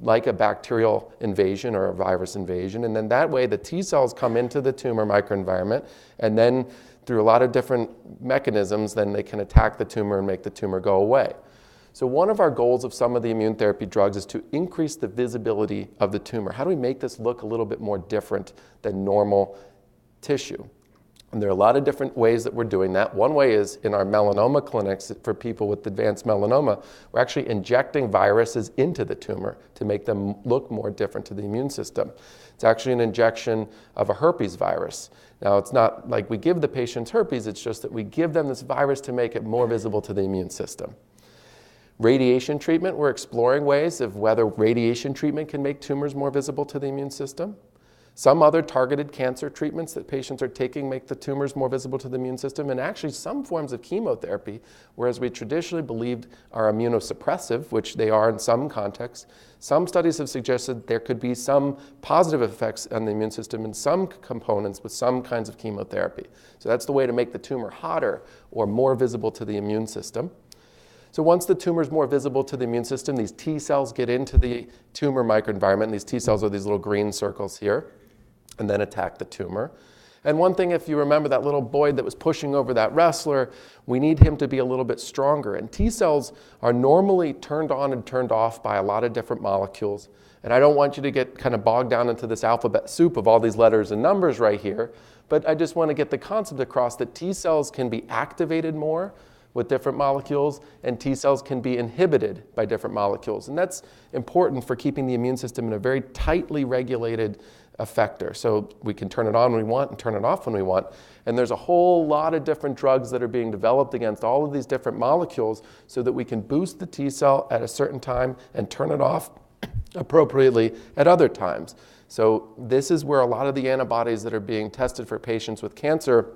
like a bacterial invasion or a virus invasion. And then that way, the T cells come into the tumor microenvironment, and then through a lot of different mechanisms, then they can attack the tumor and make the tumor go away. So one of our goals of some of the immune therapy drugs is to increase the visibility of the tumor. How do we make this look a little bit more different than normal tissue? And there are a lot of different ways that we're doing that. One way is in our melanoma clinics for people with advanced melanoma, we're actually injecting viruses into the tumor to make them look more different to the immune system. It's actually an injection of a herpes virus. Now, it's not like we give the patients herpes, it's just that we give them this virus to make it more visible to the immune system. Radiation treatment, we're exploring ways of whether radiation treatment can make tumors more visible to the immune system. Some other targeted cancer treatments that patients are taking make the tumors more visible to the immune system, and actually some forms of chemotherapy, whereas we traditionally believed are immunosuppressive, which they are in some contexts. Some studies have suggested there could be some positive effects on the immune system in some components with some kinds of chemotherapy. So that's the way to make the tumor hotter or more visible to the immune system. So once the tumor is more visible to the immune system, these T cells get into the tumor microenvironment. These T cells are these little green circles here, and then attack the tumor. And one thing, if you remember that little boy that was pushing over that wrestler, we need him to be a little bit stronger. And T cells are normally turned on and turned off by a lot of different molecules. And I don't want you to get kind of bogged down into this alphabet soup of all these letters and numbers right here, but I just want to get the concept across that T cells can be activated more with different molecules, and T cells can be inhibited by different molecules. And that's important for keeping the immune system in a very tightly regulated effector. So we can turn it on when we want and turn it off when we want. And there's a whole lot of different drugs that are being developed against all of these different molecules so that we can boost the T cell at a certain time and turn it off appropriately at other times. So this is where a lot of the antibodies that are being tested for patients with cancer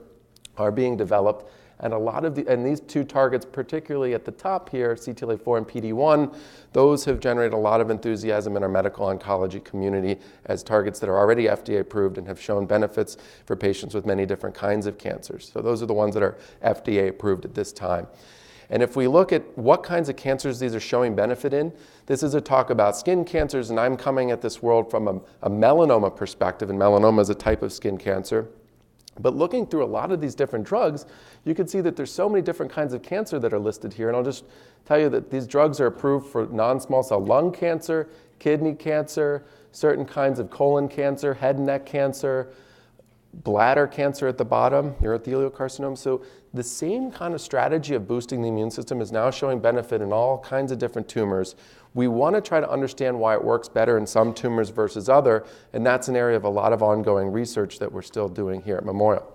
are being developed. And these two targets, particularly at the top here, CTLA-4 and PD-1, those have generated a lot of enthusiasm in our medical oncology community as targets that are already FDA approved and have shown benefits for patients with many different kinds of cancers. So those are the ones that are FDA approved at this time. And if we look at what kinds of cancers these are showing benefit in, this is a talk about skin cancers, and I'm coming at this world from a melanoma perspective, and melanoma is a type of skin cancer. But looking through a lot of these different drugs, you can see that there's so many different kinds of cancer that are listed here. And I'll just tell you that these drugs are approved for non-small cell lung cancer, kidney cancer, certain kinds of colon cancer, head and neck cancer, bladder cancer at the bottom, urothelial carcinoma. So the same kind of strategy of boosting the immune system is now showing benefit in all kinds of different tumors. We want to try to understand why it works better in some tumors versus other, and that's an area of a lot of ongoing research that we're still doing here at Memorial.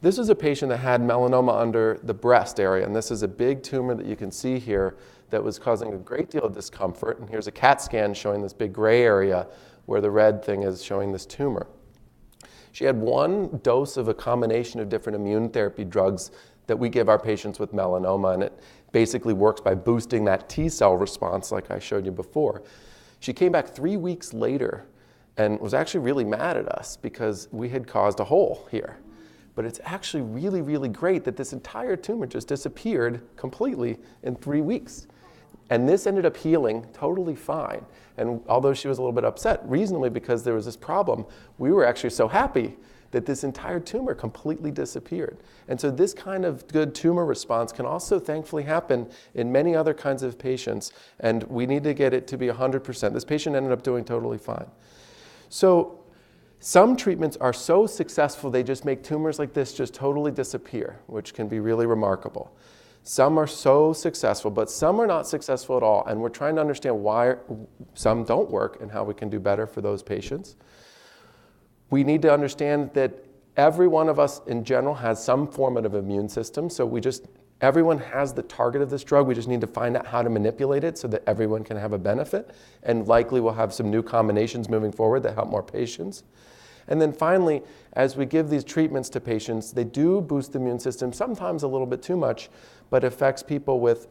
This is a patient that had melanoma under the breast area, and this is a big tumor that you can see here that was causing a great deal of discomfort. And here's a CAT scan showing this big gray area where the red thing is showing this tumor. She had one dose of a combination of different immune therapy drugs that we give our patients with melanoma, and it basically works by boosting that T cell response like I showed you before. She came back 3 weeks later and was actually really mad at us because we had caused a hole here. But it's actually really, really great that this entire tumor just disappeared completely in 3 weeks. And this ended up healing totally fine. And although she was a little bit upset, reasonably because there was this problem, we were actually so happy that this entire tumor completely disappeared. And so this kind of good tumor response can also thankfully happen in many other kinds of patients, and we need to get it to be 100%. This patient ended up doing totally fine. So some treatments are so successful they just make tumors like this just totally disappear, which can be really remarkable. Some are so successful, but some are not successful at all, and we're trying to understand why some don't work and how we can do better for those patients. We need to understand that every one of us in general has some form of immune system, so everyone has the target of this drug. We just need to find out how to manipulate it so that everyone can have a benefit, and likely we'll have some new combinations moving forward that help more patients. And then finally, as we give these treatments to patients, they do boost the immune system, sometimes a little bit too much, but affects people with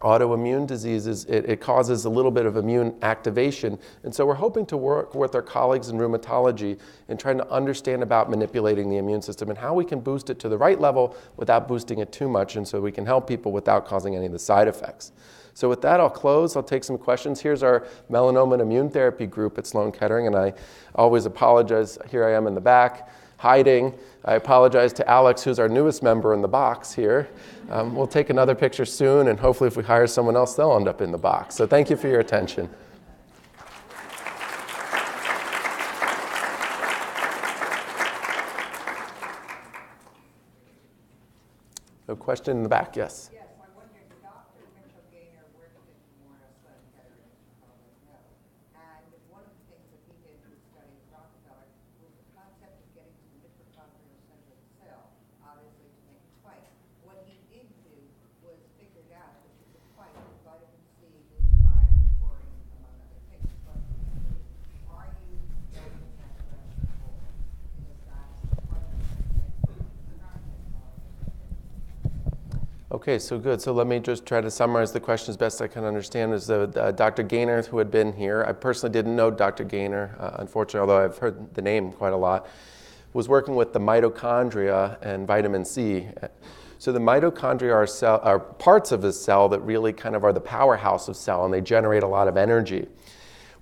autoimmune diseases. It causes a little bit of immune activation. And so we're hoping to work with our colleagues in rheumatology in trying to understand about manipulating the immune system and how we can boost it to the right level without boosting it too much, and so we can help people without causing any of the side effects. So with that, I'll close. I'll take some questions. Here's our melanoma and immune therapy group at Sloan Kettering, and I always apologize. Here I am in the back, hiding. I apologize to Alex, who's our newest member in the box here. We'll take another picture soon, and hopefully if we hire someone else, they'll end up in the box. So thank you for your attention. A question in the back, yes. Yes, I wondered, Dr. Mitchell Gaynor worked at Memorial Sloan Kettering, as you probably know. And one of the things that he did in his study with Rockefeller was the concept of getting to the mitochondrial center of the cell, obviously to make it fight. What he did do was figured out that you could fight with vitamin C, glutathione, and taurine, among other things. But are you getting that direction forward? Because that's part of the technology. Okay, so good. So let me just try to summarize the question as best I can understand. Is Dr. Gaynor, who had been here, I personally didn't know Dr. Gaynor, unfortunately, although I've heard the name quite a lot, was working with the mitochondria and vitamin C. So the mitochondria are parts of the cell that really kind of are the powerhouse of cell, and they generate a lot of energy.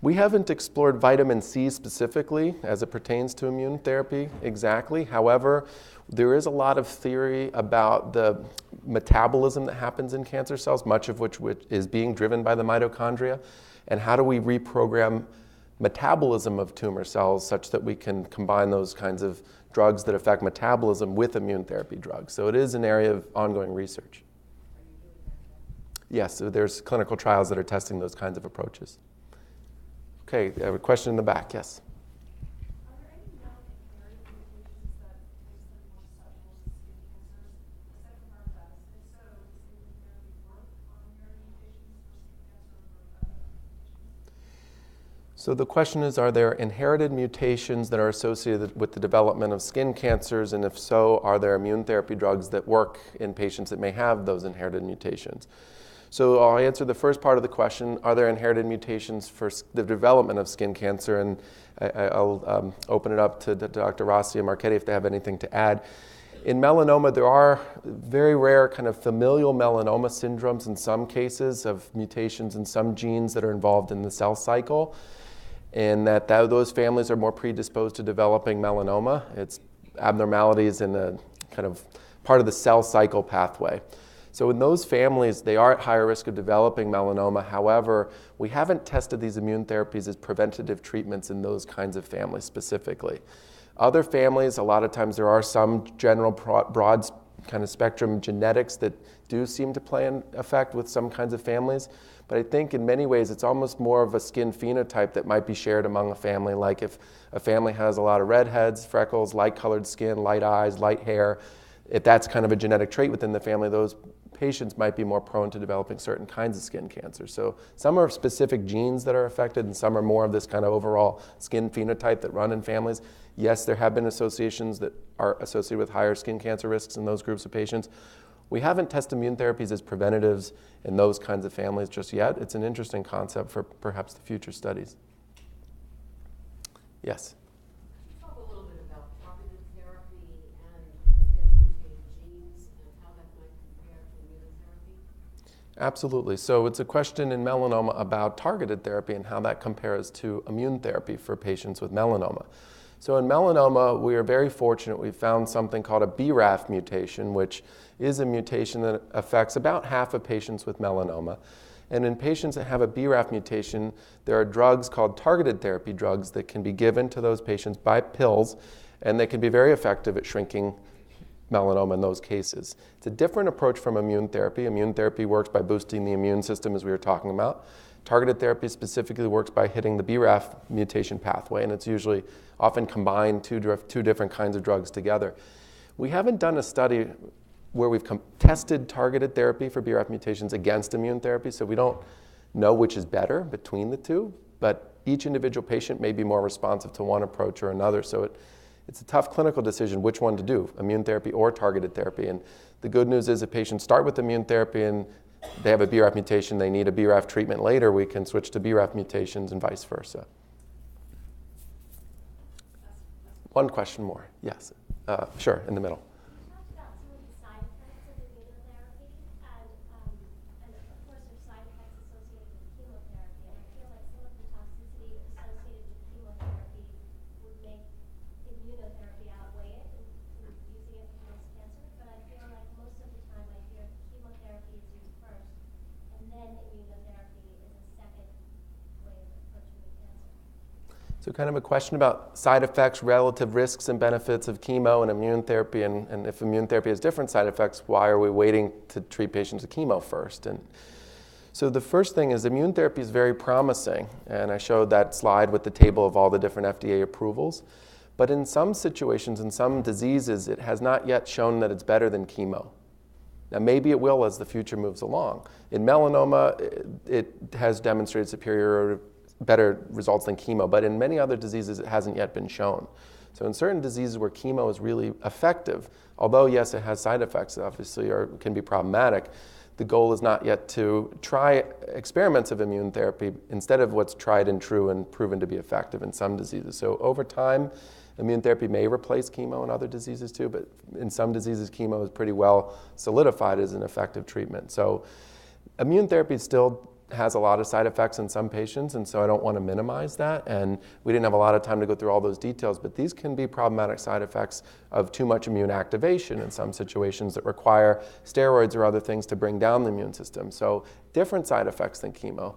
We haven't explored vitamin C specifically as it pertains to immune therapy exactly. However, there is a lot of theory about the metabolism that happens in cancer cells, much of which is being driven by the mitochondria, and how do we reprogram metabolism of tumor cells such that we can combine those kinds of drugs that affect metabolism with immune therapy drugs. So it is an area of ongoing research. Yes, so there's clinical trials that are testing those kinds of approaches. Okay, I have a question in the back, yes. Are there any known inherited mutations that makes them more susceptible to skin cancers? The second part of that is, if so, does immune therapy work on inherited mutations for skin cancer or other conditions? So the question is, are there inherited mutations that are associated with the development of skin cancers? And if so, are there immune therapy drugs that work in patients that may have those inherited mutations? So I'll answer the first part of the question, are there inherited mutations for the development of skin cancer? And I'll open it up to Dr. Rossi and Marchetti if they have anything to add. In melanoma, there are very rare kind of familial melanoma syndromes in some cases of mutations in some genes that are involved in the cell cycle, and that those families are more predisposed to developing melanoma. It's abnormalities in a kind of part of the cell cycle pathway. So in those families, they are at higher risk of developing melanoma. However, we haven't tested these immune therapies as preventative treatments in those kinds of families specifically. Other families, a lot of times there are some general broad kind of spectrum genetics that do seem to play an effect with some kinds of families. But I think in many ways it's almost more of a skin phenotype that might be shared among a family. Like if a family has a lot of redheads, freckles, light-colored skin, light eyes, light hair, if that's kind of a genetic trait within the family, those patients might be more prone to developing certain kinds of skin cancer. So some are specific genes that are affected, and some are more of this kind of overall skin phenotype that run in families. Yes, there have been associations that are associated with higher skin cancer risks in those groups of patients. We haven't tested immune therapies as preventatives in those kinds of families just yet. It's an interesting concept for perhaps the future studies. Yes? Talk a little bit about targeted therapy and mutated genes and how that might compare to immunotherapy. Absolutely. So it's a question in melanoma about targeted therapy and how that compares to immune therapy for patients with melanoma. So in melanoma, we are very fortunate. We found something called a BRAF mutation, which is a mutation that affects about half of patients with melanoma. And in patients that have a BRAF mutation, there are drugs called targeted therapy drugs that can be given to those patients by pills, and they can be very effective at shrinking melanoma in those cases. It's a different approach from immune therapy. Immune therapy works by boosting the immune system, as we were talking about. Targeted therapy specifically works by hitting the BRAF mutation pathway, and it's usually often combined two different kinds of drugs together. We haven't done a study where we've tested targeted therapy for BRAF mutations against immune therapy, so we don't know which is better between the two, but each individual patient may be more responsive to one approach or another, so it's a tough clinical decision which one to do, immune therapy or targeted therapy. And the good news is if patients start with immune therapy and they have a BRAF mutation, they need a BRAF treatment later, we can switch to BRAF mutations and vice versa. One question more. Yes. Sure, in the middle. You talked about some of the side effects of immunotherapy, and of course there's side effects associated with chemotherapy, and I feel like some of the toxicity associated with chemotherapy would make immunotherapy outweigh it in using it against cancer, but I feel like most of the time I hear chemotherapy is used first, and then immunotherapy is a second way of approaching the cancer. So kind of a question about side effects, relative risks and benefits of chemo and immune therapy, and if immune therapy has different side effects, why are we waiting to treat patients with chemo first? And so the first thing is immune therapy is very promising, and I showed that slide with the table of all the different FDA approvals. But in some situations, in some diseases, it has not yet shown that it's better than chemo. Now maybe it will as the future moves along. In melanoma, it has demonstrated better results than chemo, but in many other diseases it hasn't yet been shown. So in certain diseases where chemo is really effective, although yes it has side effects obviously or can be problematic, the goal is not yet to try experiments of immune therapy instead of what's tried and true and proven to be effective in some diseases. So over time, immune therapy may replace chemo in other diseases too, but in some diseases chemo is pretty well solidified as an effective treatment. So immune therapy still has a lot of side effects in some patients, and so I don't want to minimize that. And we didn't have a lot of time to go through all those details, but these can be problematic side effects of too much immune activation in some situations that require steroids or other things to bring down the immune system. So different side effects than chemo,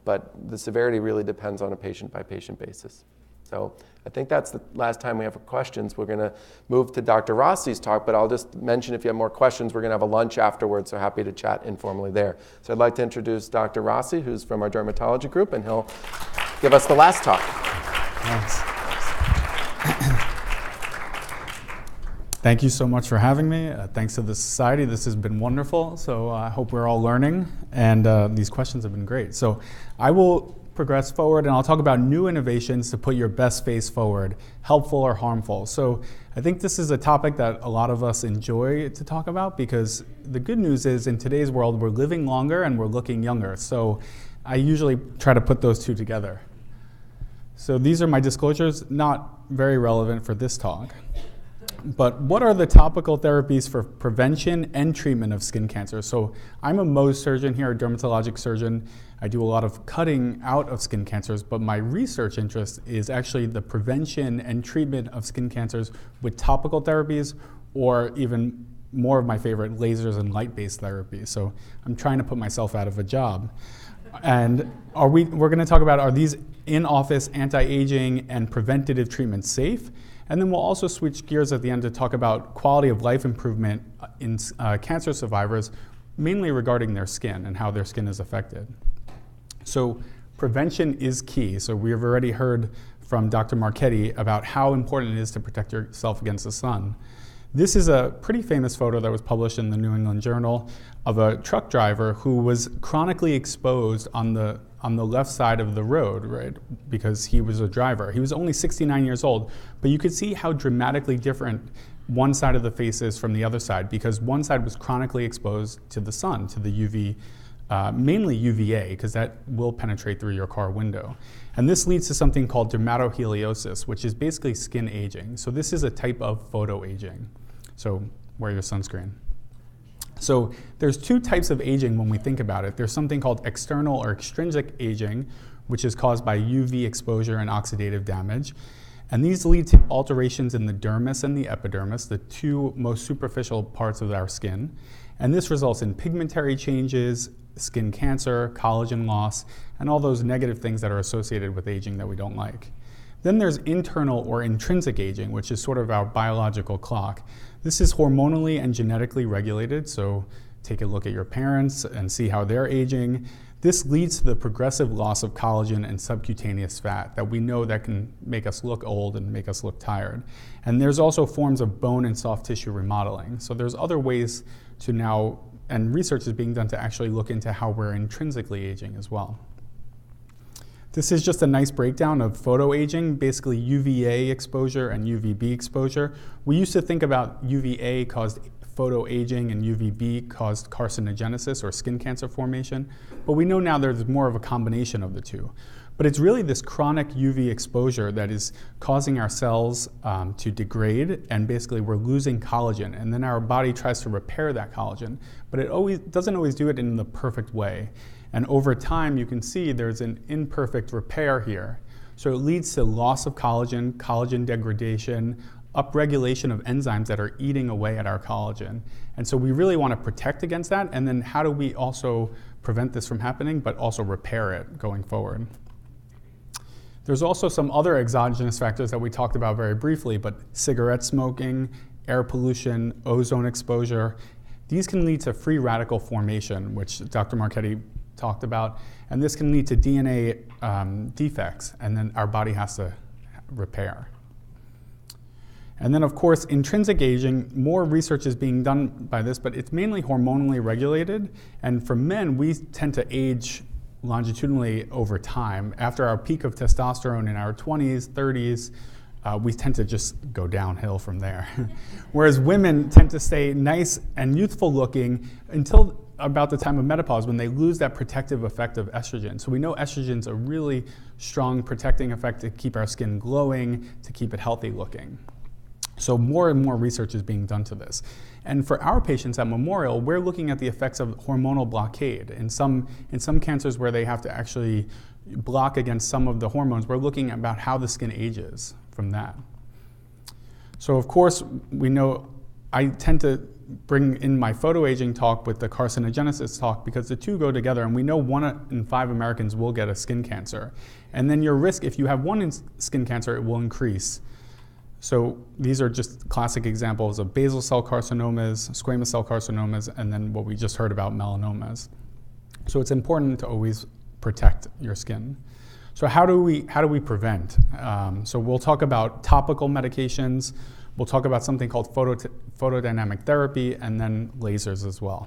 but the severity really depends on a patient-by-patient basis. So I think that's the last time we have questions. We're going to move to Dr. Rossi's talk, but I'll just mention if you have more questions, we're going to have a lunch afterwards, so happy to chat informally there. So I'd like to introduce Dr. Rossi, who's from our dermatology group, and he'll give us the last talk. Thanks. Thank you so much for having me. Thanks to the society. This has been wonderful. So I hope we're all learning, and these questions have been great. So I will progress forward, and I'll talk about new innovations to put your best face forward, helpful or harmful. So I think this is a topic that a lot of us enjoy to talk about because the good news is in today's world, we're living longer and we're looking younger. So I usually try to put those two together. So these are my disclosures, not very relevant for this talk. But what are the topical therapies for prevention and treatment of skin cancer? So I'm a Mohs surgeon here, a dermatologic surgeon. I do a lot of cutting out of skin cancers, but my research interest is actually the prevention and treatment of skin cancers with topical therapies, or even more of my favorite, lasers and light-based therapies. So I'm trying to put myself out of a job. And we're going to talk about, are these in-office anti-aging and preventative treatments safe? And then we'll also switch gears at the end to talk about quality of life improvement in cancer survivors, mainly regarding their skin and how their skin is affected. So prevention is key. So we have already heard from Dr. Marchetti about how important it is to protect yourself against the sun. This is a pretty famous photo that was published in the New England Journal of a truck driver who was chronically exposed on the left side of the road, right? Because he was a driver. He was only 69 years old, but you could see how dramatically different one side of the face is from the other side, because one side was chronically exposed to the sun, to the UV, mainly UVA, because that will penetrate through your car window. And this leads to something called dermatoheliosis, which is basically skin aging. So this is a type of photoaging. So wear your sunscreen. So there's two types of aging when we think about it. There's something called external or extrinsic aging, which is caused by UV exposure and oxidative damage. And these lead to alterations in the dermis and the epidermis, the two most superficial parts of our skin. And this results in pigmentary changes, skin cancer, collagen loss, and all those negative things that are associated with aging that we don't like. Then there's internal or intrinsic aging, which is sort of our biological clock. This is hormonally and genetically regulated, so take a look at your parents and see how they're aging. This leads to the progressive loss of collagen and subcutaneous fat that we know that can make us look old and make us look tired. And there's also forms of bone and soft tissue remodeling. So there's other ways to now, and research is being done to actually look into how we're intrinsically aging as well. This is just a nice breakdown of photoaging, basically UVA exposure and UVB exposure. We used to think about UVA caused photoaging and UVB caused carcinogenesis or skin cancer formation, but we know now there's more of a combination of the two. But it's really this chronic UV exposure that is causing our cells to degrade, and basically we're losing collagen, and then our body tries to repair that collagen, but it doesn't always do it in the perfect way. And over time, you can see there's an imperfect repair here. So it leads to loss of collagen, collagen degradation, upregulation of enzymes that are eating away at our collagen. And so we really want to protect against that. And then how do we also prevent this from happening, but also repair it going forward? There's also some other exogenous factors that we talked about very briefly, but cigarette smoking, air pollution, ozone exposure, these can lead to free radical formation, which Dr. Marchetti talked about, and this can lead to DNA defects, and then our body has to repair. And then, of course, intrinsic aging, more research is being done by this, but it's mainly hormonally regulated, and for men, we tend to age longitudinally over time. After our peak of testosterone in our 20s, 30s, we tend to just go downhill from there. Whereas women tend to stay nice and youthful looking until about the time of menopause, when they lose that protective effect of estrogen. So we know estrogen's a really strong protecting effect to keep our skin glowing, to keep it healthy looking. So more and more research is being done to this. And for our patients at Memorial, we're looking at the effects of hormonal blockade. In some cancers where they have to actually block against some of the hormones, we're looking at about how the skin ages from that. So of course, we know I tend to bring in my photoaging talk with the carcinogenesis talk because the two go together, and we know 1 in 5 Americans will get a skin cancer. And then your risk, if you have one skin cancer, it will increase. So these are just classic examples of basal cell carcinomas, squamous cell carcinomas, and then what we just heard about, melanomas. So it's important to always protect your skin. So how do we prevent? So we'll talk about topical medications. We'll talk about something called photodynamic therapy, and then lasers as well.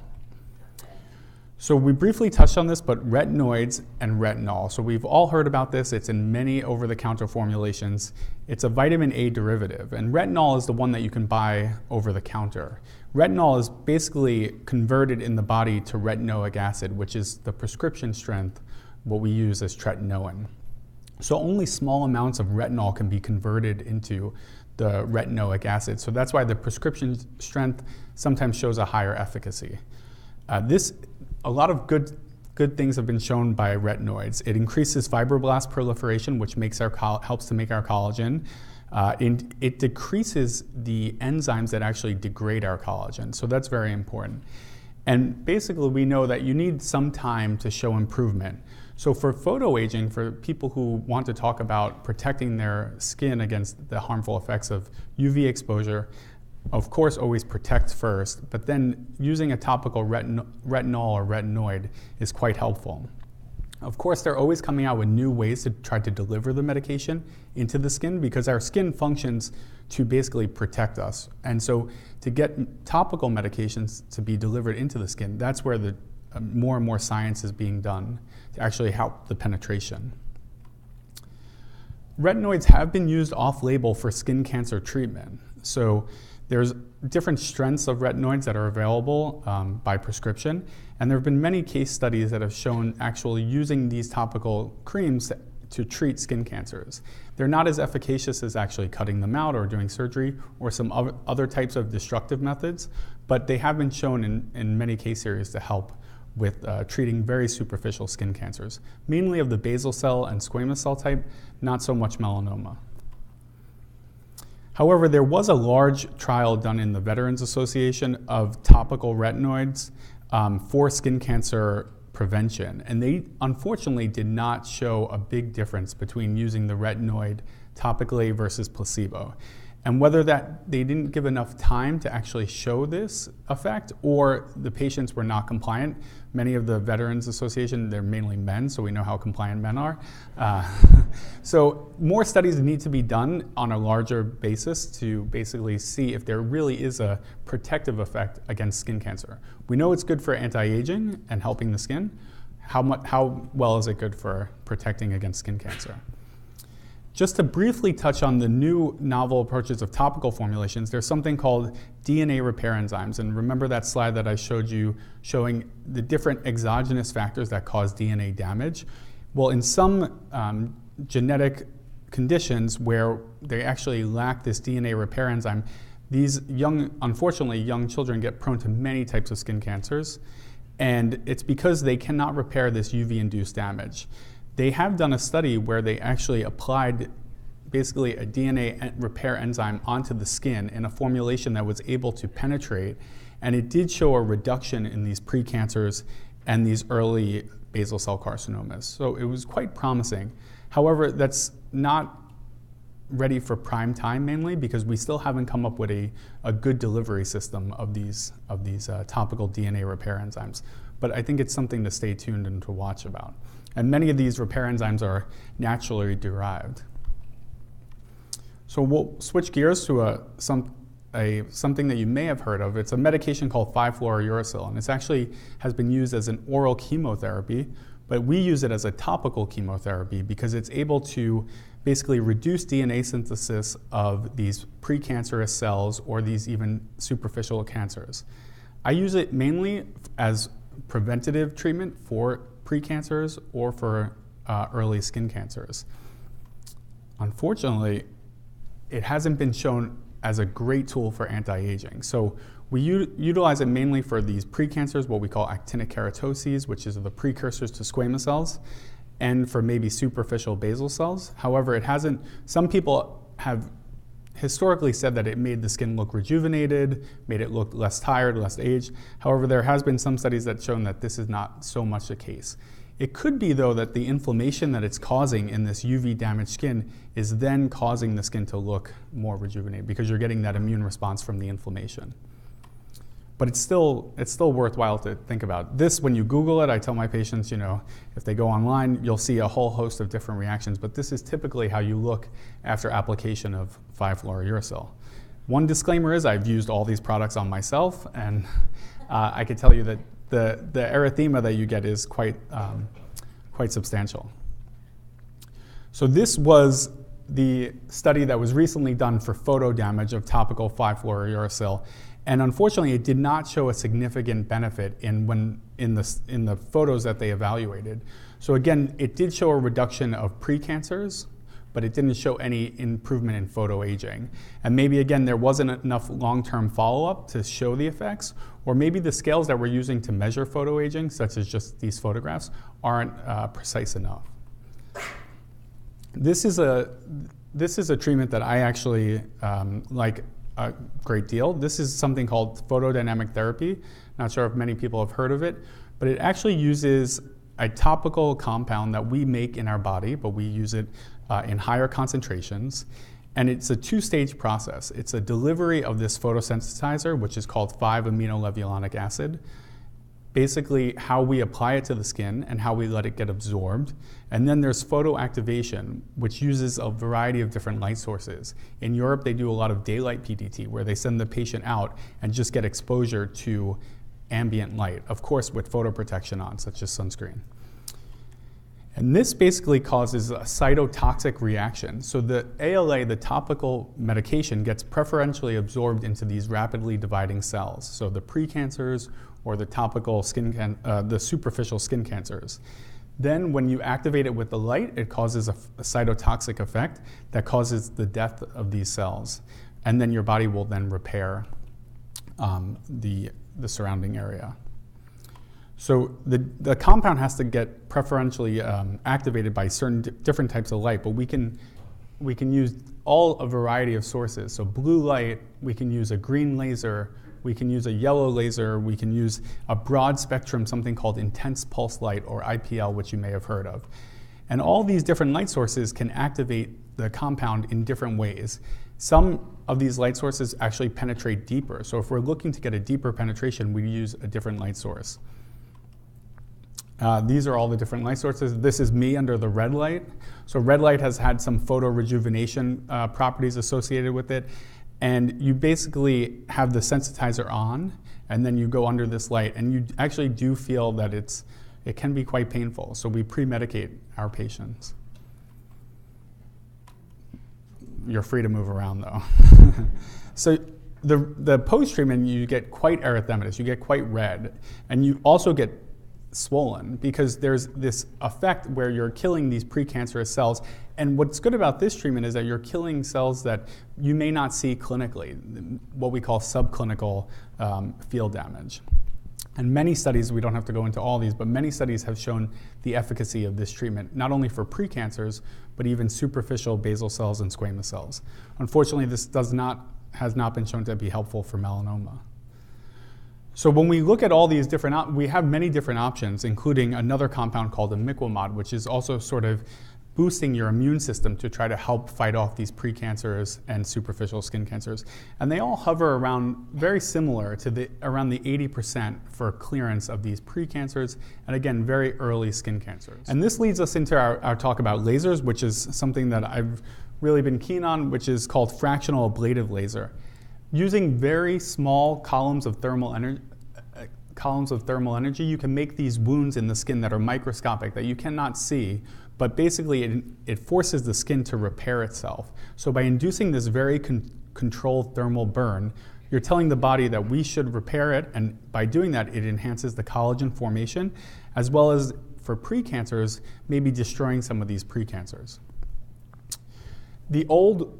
So we briefly touched on this, but retinoids and retinol. So we've all heard about this. It's in many over-the-counter formulations. It's a vitamin A derivative, and retinol is the one that you can buy over the counter. Retinol is basically converted in the body to retinoic acid, which is the prescription strength, what we use as tretinoin. So only small amounts of retinol can be converted into the retinoic acid. So that's why the prescription strength sometimes shows a higher efficacy. A lot of good things have been shown by retinoids. It increases fibroblast proliferation, which helps to make our collagen. And it decreases the enzymes that actually degrade our collagen. So that's very important. And basically, we know that you need some time to show improvement. So for photoaging, for people who want to talk about protecting their skin against the harmful effects of UV exposure, of course, always protect first, but then using a topical retinol or retinoid is quite helpful. Of course, they're always coming out with new ways to try to deliver the medication into the skin because our skin functions to basically protect us. And so to get topical medications to be delivered into the skin, that's where the more and more science is being done to actually help the penetration. Retinoids have been used off-label for skin cancer treatment. So there's different strengths of retinoids that are available by prescription, and there have been many case studies that have shown actually using these topical creams to treat skin cancers. They're not as efficacious as actually cutting them out or doing surgery or some other types of destructive methods, but they have been shown in many case series to help with treating very superficial skin cancers, mainly of the basal cell and squamous cell type, not so much melanoma. However, there was a large trial done in the Veterans Association of topical retinoids for skin cancer prevention, and they unfortunately did not show a big difference between using the retinoid topically versus placebo. And whether that they didn't give enough time to actually show this effect or the patients were not compliant. Many of the Veterans Association, they're mainly men, so we know how compliant men are. So more studies need to be done on a larger basis to basically see if there really is a protective effect against skin cancer. We know it's good for anti-aging and helping the skin. How well is it good for protecting against skin cancer? Just to briefly touch on the new novel approaches of topical formulations, there's something called DNA repair enzymes. And remember that slide that I showed you showing the different exogenous factors that cause DNA damage? Well, in some genetic conditions where they actually lack this DNA repair enzyme, these unfortunately, young children get prone to many types of skin cancers. And it's because they cannot repair this UV-induced damage. They have done a study where they actually applied basically a DNA repair enzyme onto the skin in a formulation that was able to penetrate, and it did show a reduction in these precancers and these early basal cell carcinomas. So it was quite promising. However, that's not ready for prime time mainly because we still haven't come up with a good delivery system of these topical DNA repair enzymes. But I think it's something to stay tuned and to watch about. And many of these repair enzymes are naturally derived. So we'll switch gears to something that you may have heard of. It's a medication called 5-fluorouracil, and it actually has been used as an oral chemotherapy, but we use it as a topical chemotherapy because it's able to basically reduce DNA synthesis of these precancerous cells or these even superficial cancers. I use it mainly as preventative treatment for precancers or for early skin cancers. Unfortunately, it hasn't been shown as a great tool for anti-aging. So we utilize it mainly for these precancers, what we call actinic keratoses, which is the precursors to squamous cells, and for maybe superficial basal cells. However, some people have historically said that it made the skin look rejuvenated, made it look less tired, less aged. However, there has been some studies that shown that this is not so much the case. It could be, though, that the inflammation that it's causing in this UV damaged skin is then causing the skin to look more rejuvenated because you're getting that immune response from the inflammation. But it's still worthwhile to think about. This, when you Google it, I tell my patients, if they go online, you'll see a whole host of different reactions, but this is typically how you look after application of 5-fluorouracil. One disclaimer is I've used all these products on myself, and I can tell you that the erythema that you get is quite substantial. So this was the study that was recently done for photo damage of topical 5-fluorouracil. And unfortunately, it did not show a significant benefit in the photos that they evaluated. So again, it did show a reduction of precancers, but it didn't show any improvement in photoaging. And maybe again, there wasn't enough long-term follow-up to show the effects, or maybe the scales that we're using to measure photoaging, such as just these photographs, aren't precise enough. This is a treatment that I actually like a great deal. This is something called photodynamic therapy. Not sure if many people have heard of it, but it actually uses a topical compound that we make in our body, but we use it in higher concentrations. And it's a two-stage process. It's a delivery of this photosensitizer, which is called 5-aminolevulonic acid. Basically, how we apply it to the skin and how we let it get absorbed. And then there's photoactivation, which uses a variety of different light sources. In Europe, they do a lot of daylight PDT, where they send the patient out and just get exposure to ambient light, of course with photoprotection on, such as sunscreen. And this basically causes a cytotoxic reaction. So the ALA, the topical medication, gets preferentially absorbed into these rapidly dividing cells. So the precancers or the topical the superficial skin cancers. Then when you activate it with the light, it causes a cytotoxic effect that causes the death of these cells. And then your body will then repair the surrounding area. So the compound has to get preferentially activated by certain different types of light, but we can use a variety of sources. So blue light, we can use a green laser, we can use a yellow laser, we can use a broad spectrum, something called intense pulse light, or IPL, which you may have heard of. And all these different light sources can activate the compound in different ways. Some of these light sources actually penetrate deeper. So if we're looking to get a deeper penetration, we use a different light source. These are all the different light sources. This is me under the red light. So red light has had some photorejuvenation properties associated with it. And you basically have the sensitizer on, and then you go under this light, and you actually do feel that it can be quite painful. So we pre-medicate our patients. You're free to move around though. So the post-treatment, you get quite erythematous, you get quite red, and you also get swollen because there's this effect where you're killing these precancerous cells. And what's good about this treatment is that you're killing cells that you may not see clinically, what we call subclinical field damage. And many studies, we don't have to go into all these, but many studies have shown the efficacy of this treatment, not only for precancers, but even superficial basal cells and squamous cells. Unfortunately, this has not been shown to be helpful for melanoma. So when we look at all these different, we have many different options, including another compound called imiquimod, which is also sort of boosting your immune system to try to help fight off these precancers and superficial skin cancers. And they all hover around very similar to around the 80% for clearance of these precancers, and again, very early skin cancers. And this leads us into our talk about lasers, which is something that I've really been keen on, which is called fractional ablative laser. Using very small columns of thermal energy, you can make these wounds in the skin that are microscopic, that you cannot see, but basically it forces the skin to repair itself. So by inducing this very controlled thermal burn, you're telling the body that we should repair it, and by doing that, it enhances the collagen formation, as well as, for precancers, maybe destroying some of these precancers. The old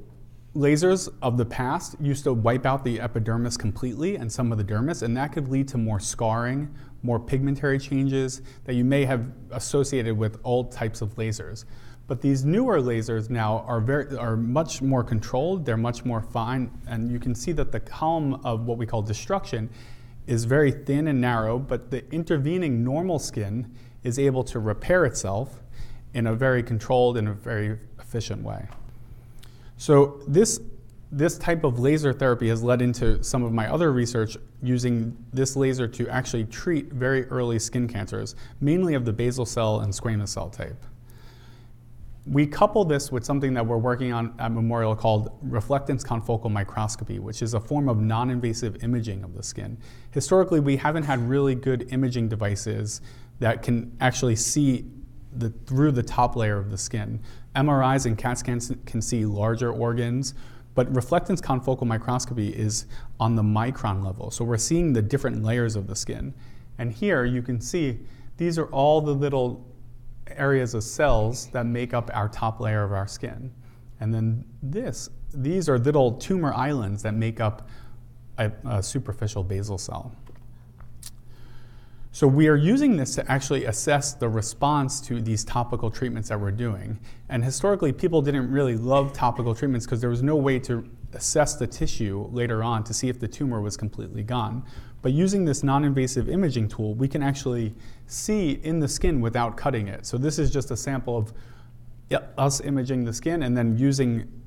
lasers of the past used to wipe out the epidermis completely and some of the dermis, and that could lead to more scarring, more pigmentary changes that you may have associated with old types of lasers. But these newer lasers now are much more controlled, they're much more fine, and you can see that the column of what we call destruction is very thin and narrow, but the intervening normal skin is able to repair itself in a very controlled and a very efficient way. So this type of laser therapy has led into some of my other research using this laser to actually treat very early skin cancers, mainly of the basal cell and squamous cell type. We couple this with something that we're working on at Memorial called reflectance confocal microscopy, which is a form of non-invasive imaging of the skin. Historically, we haven't had really good imaging devices that can actually see through the top layer of the skin. MRIs and CAT scans can see larger organs, But reflectance confocal microscopy is on the micron level. So we're seeing the different layers of the skin. And here you can see these are all the little areas of cells that make up our top layer of our skin. And then these are little tumor islands that make up a superficial basal cell. So we are using this to actually assess the response to these topical treatments that we're doing. And historically, people didn't really love topical treatments because there was no way to assess the tissue later on to see if the tumor was completely gone. But using this non-invasive imaging tool, we can actually see in the skin without cutting it. So this is just a sample of us imaging the skin and then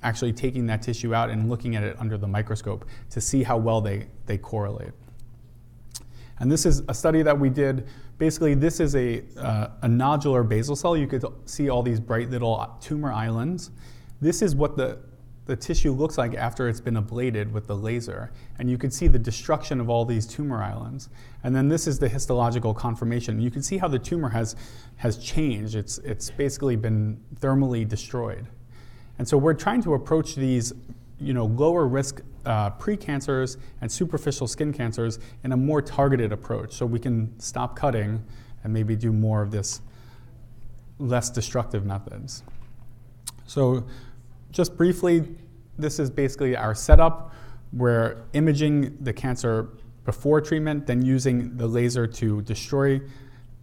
actually taking that tissue out and looking at it under the microscope to see how well they correlate. And this is a study that we did. Basically, this is a nodular basal cell. You could see all these bright little tumor islands. This is what the tissue looks like after it's been ablated with the laser. And you can see the destruction of all these tumor islands. And then this is the histological conformation. You can see how the tumor has changed. It's basically been thermally destroyed. And so we're trying to approach these lower risk precancers and superficial skin cancers in a more targeted approach, so we can stop cutting and maybe do more of this less destructive methods. So just briefly, this is basically our setup. We're imaging the cancer before treatment, then using the laser to destroy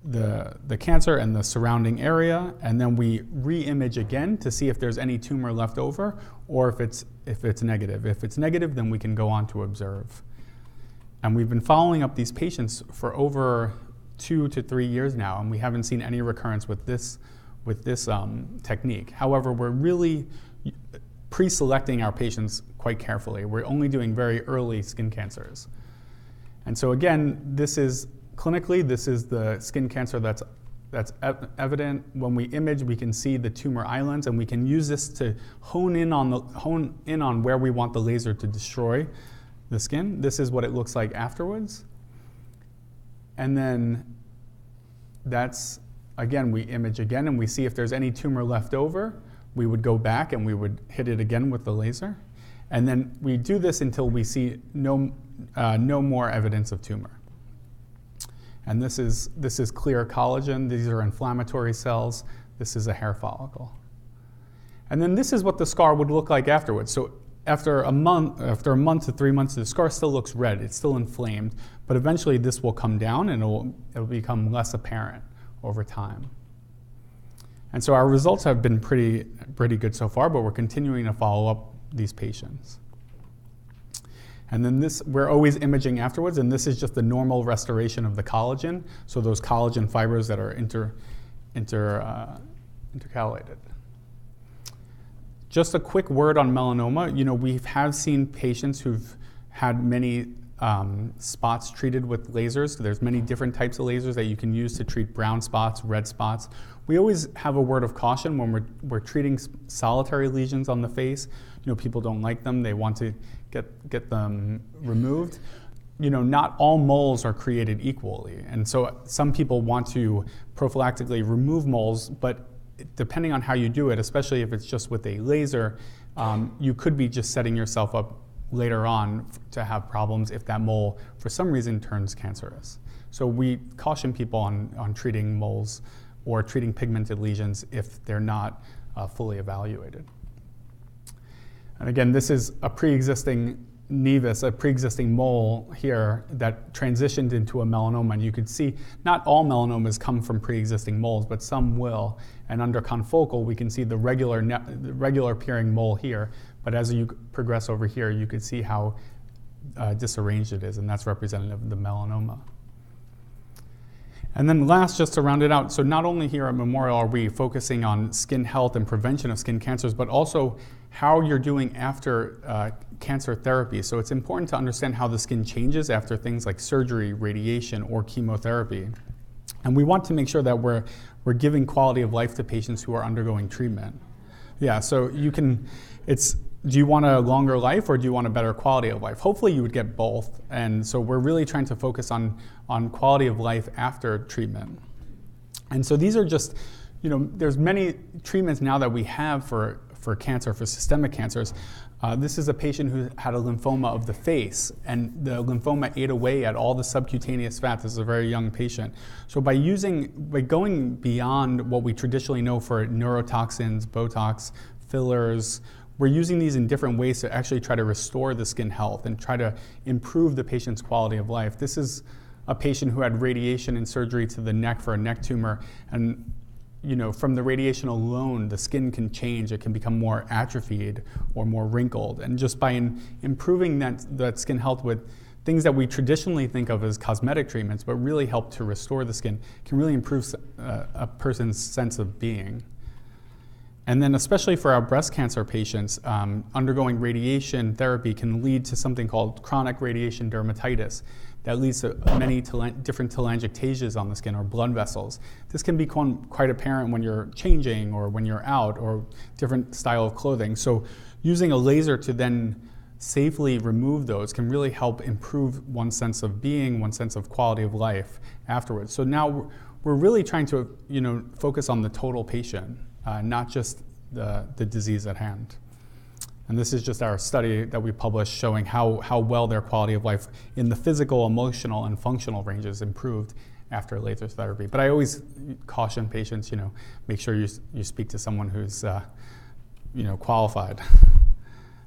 the cancer and the surrounding area, and then we re-image again to see if there's any tumor left over or if it's negative. If it's negative, then we can go on to observe. And we've been following up these patients for over 2 to 3 years now, and we haven't seen any recurrence with this technique. However, we're really pre-selecting our patients quite carefully. We're only doing very early skin cancers. And so again, clinically, this is the skin cancer that's evident. When we image, we can see the tumor islands, and we can use this to hone in on where we want the laser to destroy the skin. This is what it looks like afterwards. And then again, we image again, and we see if there's any tumor left over. We would go back and we would hit it again with the laser. And then we do this until we see no more evidence of tumor. And this is clear collagen. These are inflammatory cells. This is a hair follicle. And then this is what the scar would look like afterwards. So after a month to 3 months, the scar still looks red. It's still inflamed. But eventually this will come down and it'll become less apparent over time. And so our results have been pretty good so far, but we're continuing to follow up these patients. And then we're always imaging afterwards, and this is just the normal restoration of the collagen, so those collagen fibers that are intercalated. Just a quick word on melanoma. We have seen patients who've had many spots treated with lasers. There's many different types of lasers that you can use to treat brown spots, red spots. We always have a word of caution when we're treating solitary lesions on the face. People don't like them. They want to get them removed. Not all moles are created equally. And so some people want to prophylactically remove moles, but depending on how you do it, especially if it's just with a laser, you could be just setting yourself up later on to have problems if that mole, for some reason, turns cancerous. So we caution people on treating moles or treating pigmented lesions if they're not fully evaluated. And again, this is a pre-existing nevus, a pre-existing mole here that transitioned into a melanoma. And you could see not all melanomas come from pre-existing moles, but some will. And under confocal, we can see the regular appearing mole here. But as you progress over here, you could see how disarranged it is, and that's representative of the melanoma. And then last, just to round it out, so not only here at Memorial are we focusing on skin health and prevention of skin cancers, but also how you're doing after cancer therapy. So it's important to understand how the skin changes after things like surgery, radiation, or chemotherapy. And we want to make sure that we're giving quality of life to patients who are undergoing treatment. Yeah, so do you want a longer life or do you want a better quality of life? Hopefully you would get both. And so we're really trying to focus on quality of life after treatment. And so these are just, there's many treatments now that we have for for cancer, for systemic cancers. This is a patient who had a lymphoma of the face, and the lymphoma ate away at all the subcutaneous fat. This is a very young patient. So by going beyond what we traditionally know for neurotoxins, Botox, fillers, we're using these in different ways to actually try to restore the skin health and try to improve the patient's quality of life. This is a patient who had radiation and surgery to the neck for a neck tumor, and from the radiation alone, the skin can change. It can become more atrophied or more wrinkled. And just by improving that skin health with things that we traditionally think of as cosmetic treatments, but really help to restore the skin, can really improve a person's sense of being. And then especially for our breast cancer patients, undergoing radiation therapy can lead to something called chronic radiation dermatitis. That leads to many different telangiectasias on the skin or blood vessels. This can become quite apparent when you're changing or when you're out or different style of clothing. So using a laser to then safely remove those can really help improve one's sense of being, one's sense of quality of life afterwards. So now we're really trying to focus on the total patient, not just the disease at hand. And this is just our study that we published showing how well their quality of life in the physical, emotional, and functional ranges improved after laser therapy. But I always caution patients, make sure you speak to someone who's qualified.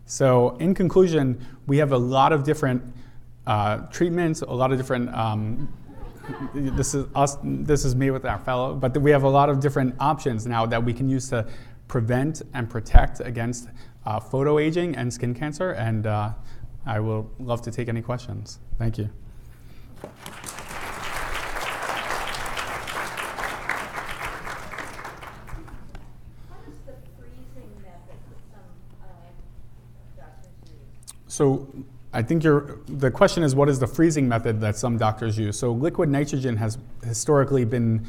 So in conclusion, we have a lot of different treatments, a lot of different, this is me with our fellow, but we have a lot of different options now that we can use to prevent and protect against photoaging and skin cancer, and I will love to take any questions. Thank you. What is the freezing method that some doctors use? So I think the question is, what is the freezing method that some doctors use? So liquid nitrogen has historically been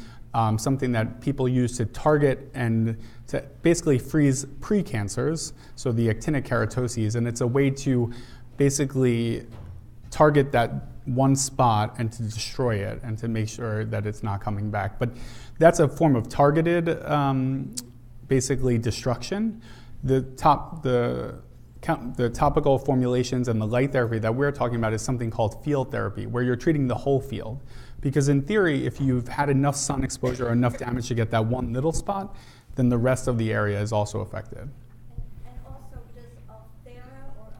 something that people use to target and to basically freeze precancers, so the actinic keratoses, and it's a way to basically target that one spot and to destroy it and to make sure that it's not coming back. But that's a form of targeted, basically destruction. The topical formulations and the light therapy that we're talking about is something called field therapy, where you're treating the whole field. Because in theory, if you've had enough sun exposure or enough damage to get that one little spot, then the rest of the area is also affected. And also, does Ulthera or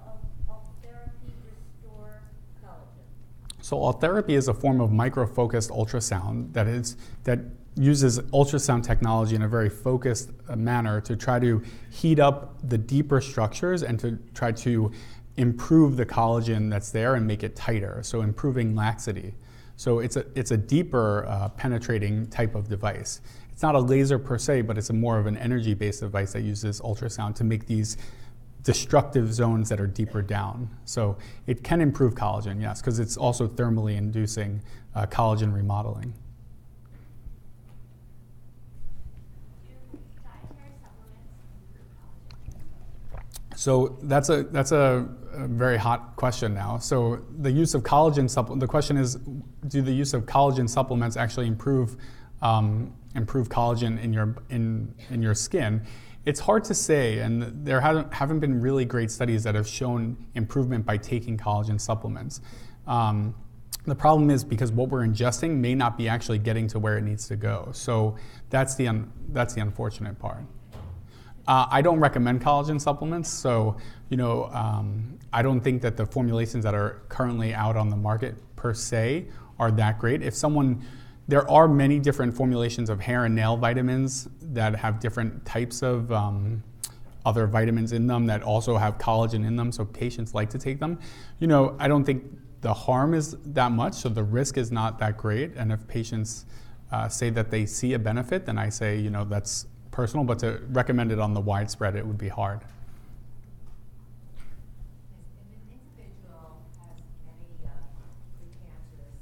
Ultherapy restore collagen? So Ultherapy is a form of micro-focused ultrasound that uses ultrasound technology in a very focused manner to try to heat up the deeper structures and to try to improve the collagen that's there and make it tighter, so improving laxity. So it's a deeper penetrating type of device. It's not a laser per se, but it's more of an energy-based device that uses ultrasound to make these destructive zones that are deeper down. So it can improve collagen, yes, because it's also thermally inducing collagen remodeling. So that's a very hot question now. So the use of collagen the question is, do the use of collagen supplements actually improve collagen in your skin? It's hard to say, and there haven't been really great studies that have shown improvement by taking collagen supplements. The problem is because what we're ingesting may not be actually getting to where it needs to go. So that's the unfortunate part. I don't recommend collagen supplements, so I don't think that the formulations that are currently out on the market per se are that great. There are many different formulations of hair and nail vitamins that have different types of other vitamins in them that also have collagen in them, so patients like to take them. I don't think the harm is that much, so the risk is not that great. And if patients say that they see a benefit, then I say, that's personal, but to recommend it on the widespread, it would be hard. If an individual has many precancerous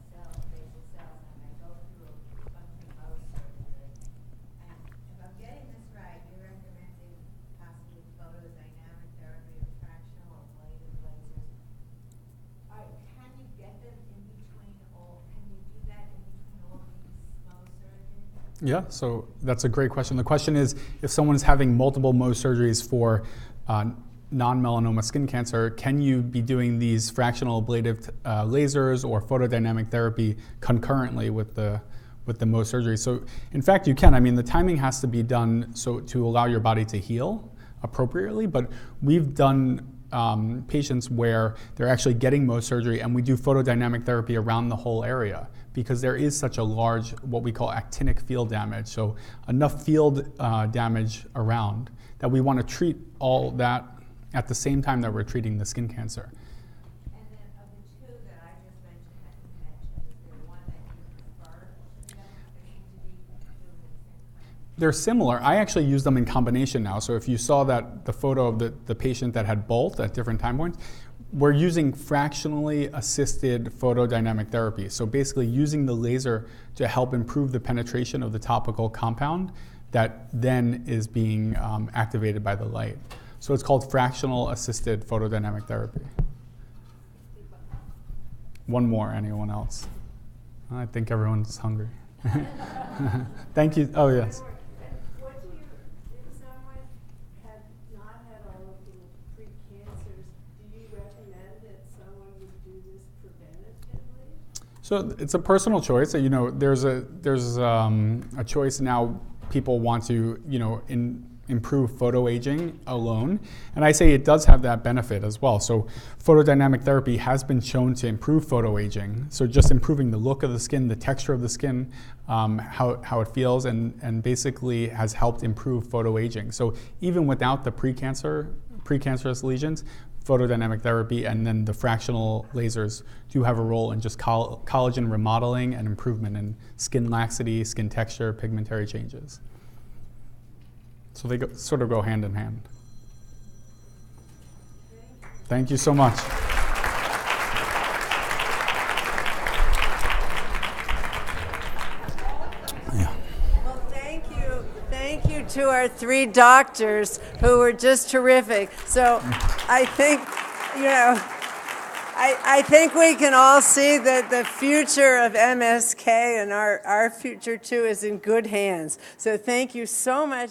cells, basal cells, and they go through a function Mohs surgery, and if I'm getting this right, you're recommending possibly photodynamic therapy or fractional ablative lasers. Can you get them in between all? Can you do that in between all these Mohs surgeries? Yeah, so that's a great question. The question is, if someone's having multiple Mohs surgeries for non-melanoma skin cancer, can you be doing these fractional ablative lasers or photodynamic therapy concurrently with the Mohs surgery? So in fact, you can. I mean, the timing has to be done so to allow your body to heal appropriately, but we've done patients where they're actually getting Mohs surgery and we do photodynamic therapy around the whole area because there is such a large, what we call actinic field damage, so enough field damage around that we want to treat all that at the same time that we're treating the skin cancer. And then of the two that I just mentioned that you mentioned, is there one that you prefer? They seem to be doing the same thing. They're similar. I actually use them in combination now. So if you saw the photo of the patient that had both at different time points, we're using fractionally assisted photodynamic therapy. So basically using the laser to help improve the penetration of the topical compound that then is being activated by the light. So it's called fractional assisted photodynamic therapy. One more, anyone else? I think everyone's hungry. Thank you. Oh, yes. What do you, if someone had not had all of the pre-cancers, do you recommend that someone would do this preventatively? So it's a personal choice. You know, there's a choice now. People want to, you know, improve photoaging alone, and I say it does have that benefit as well. So photodynamic therapy has been shown to improve photoaging. So just improving the look of the skin, the texture of the skin, how it feels, and basically has helped improve photoaging. So even without the precancerous lesions, photodynamic therapy and then the fractional lasers do have a role in just collagen remodeling and improvement in skin laxity, skin texture, pigmentary changes. So they sort of go hand in hand. Thank you so much. Yeah. Well, thank you to our three doctors who were just terrific. So I think, you know, I think we can all see that the future of MSK and our future too is in good hands. So thank you so much.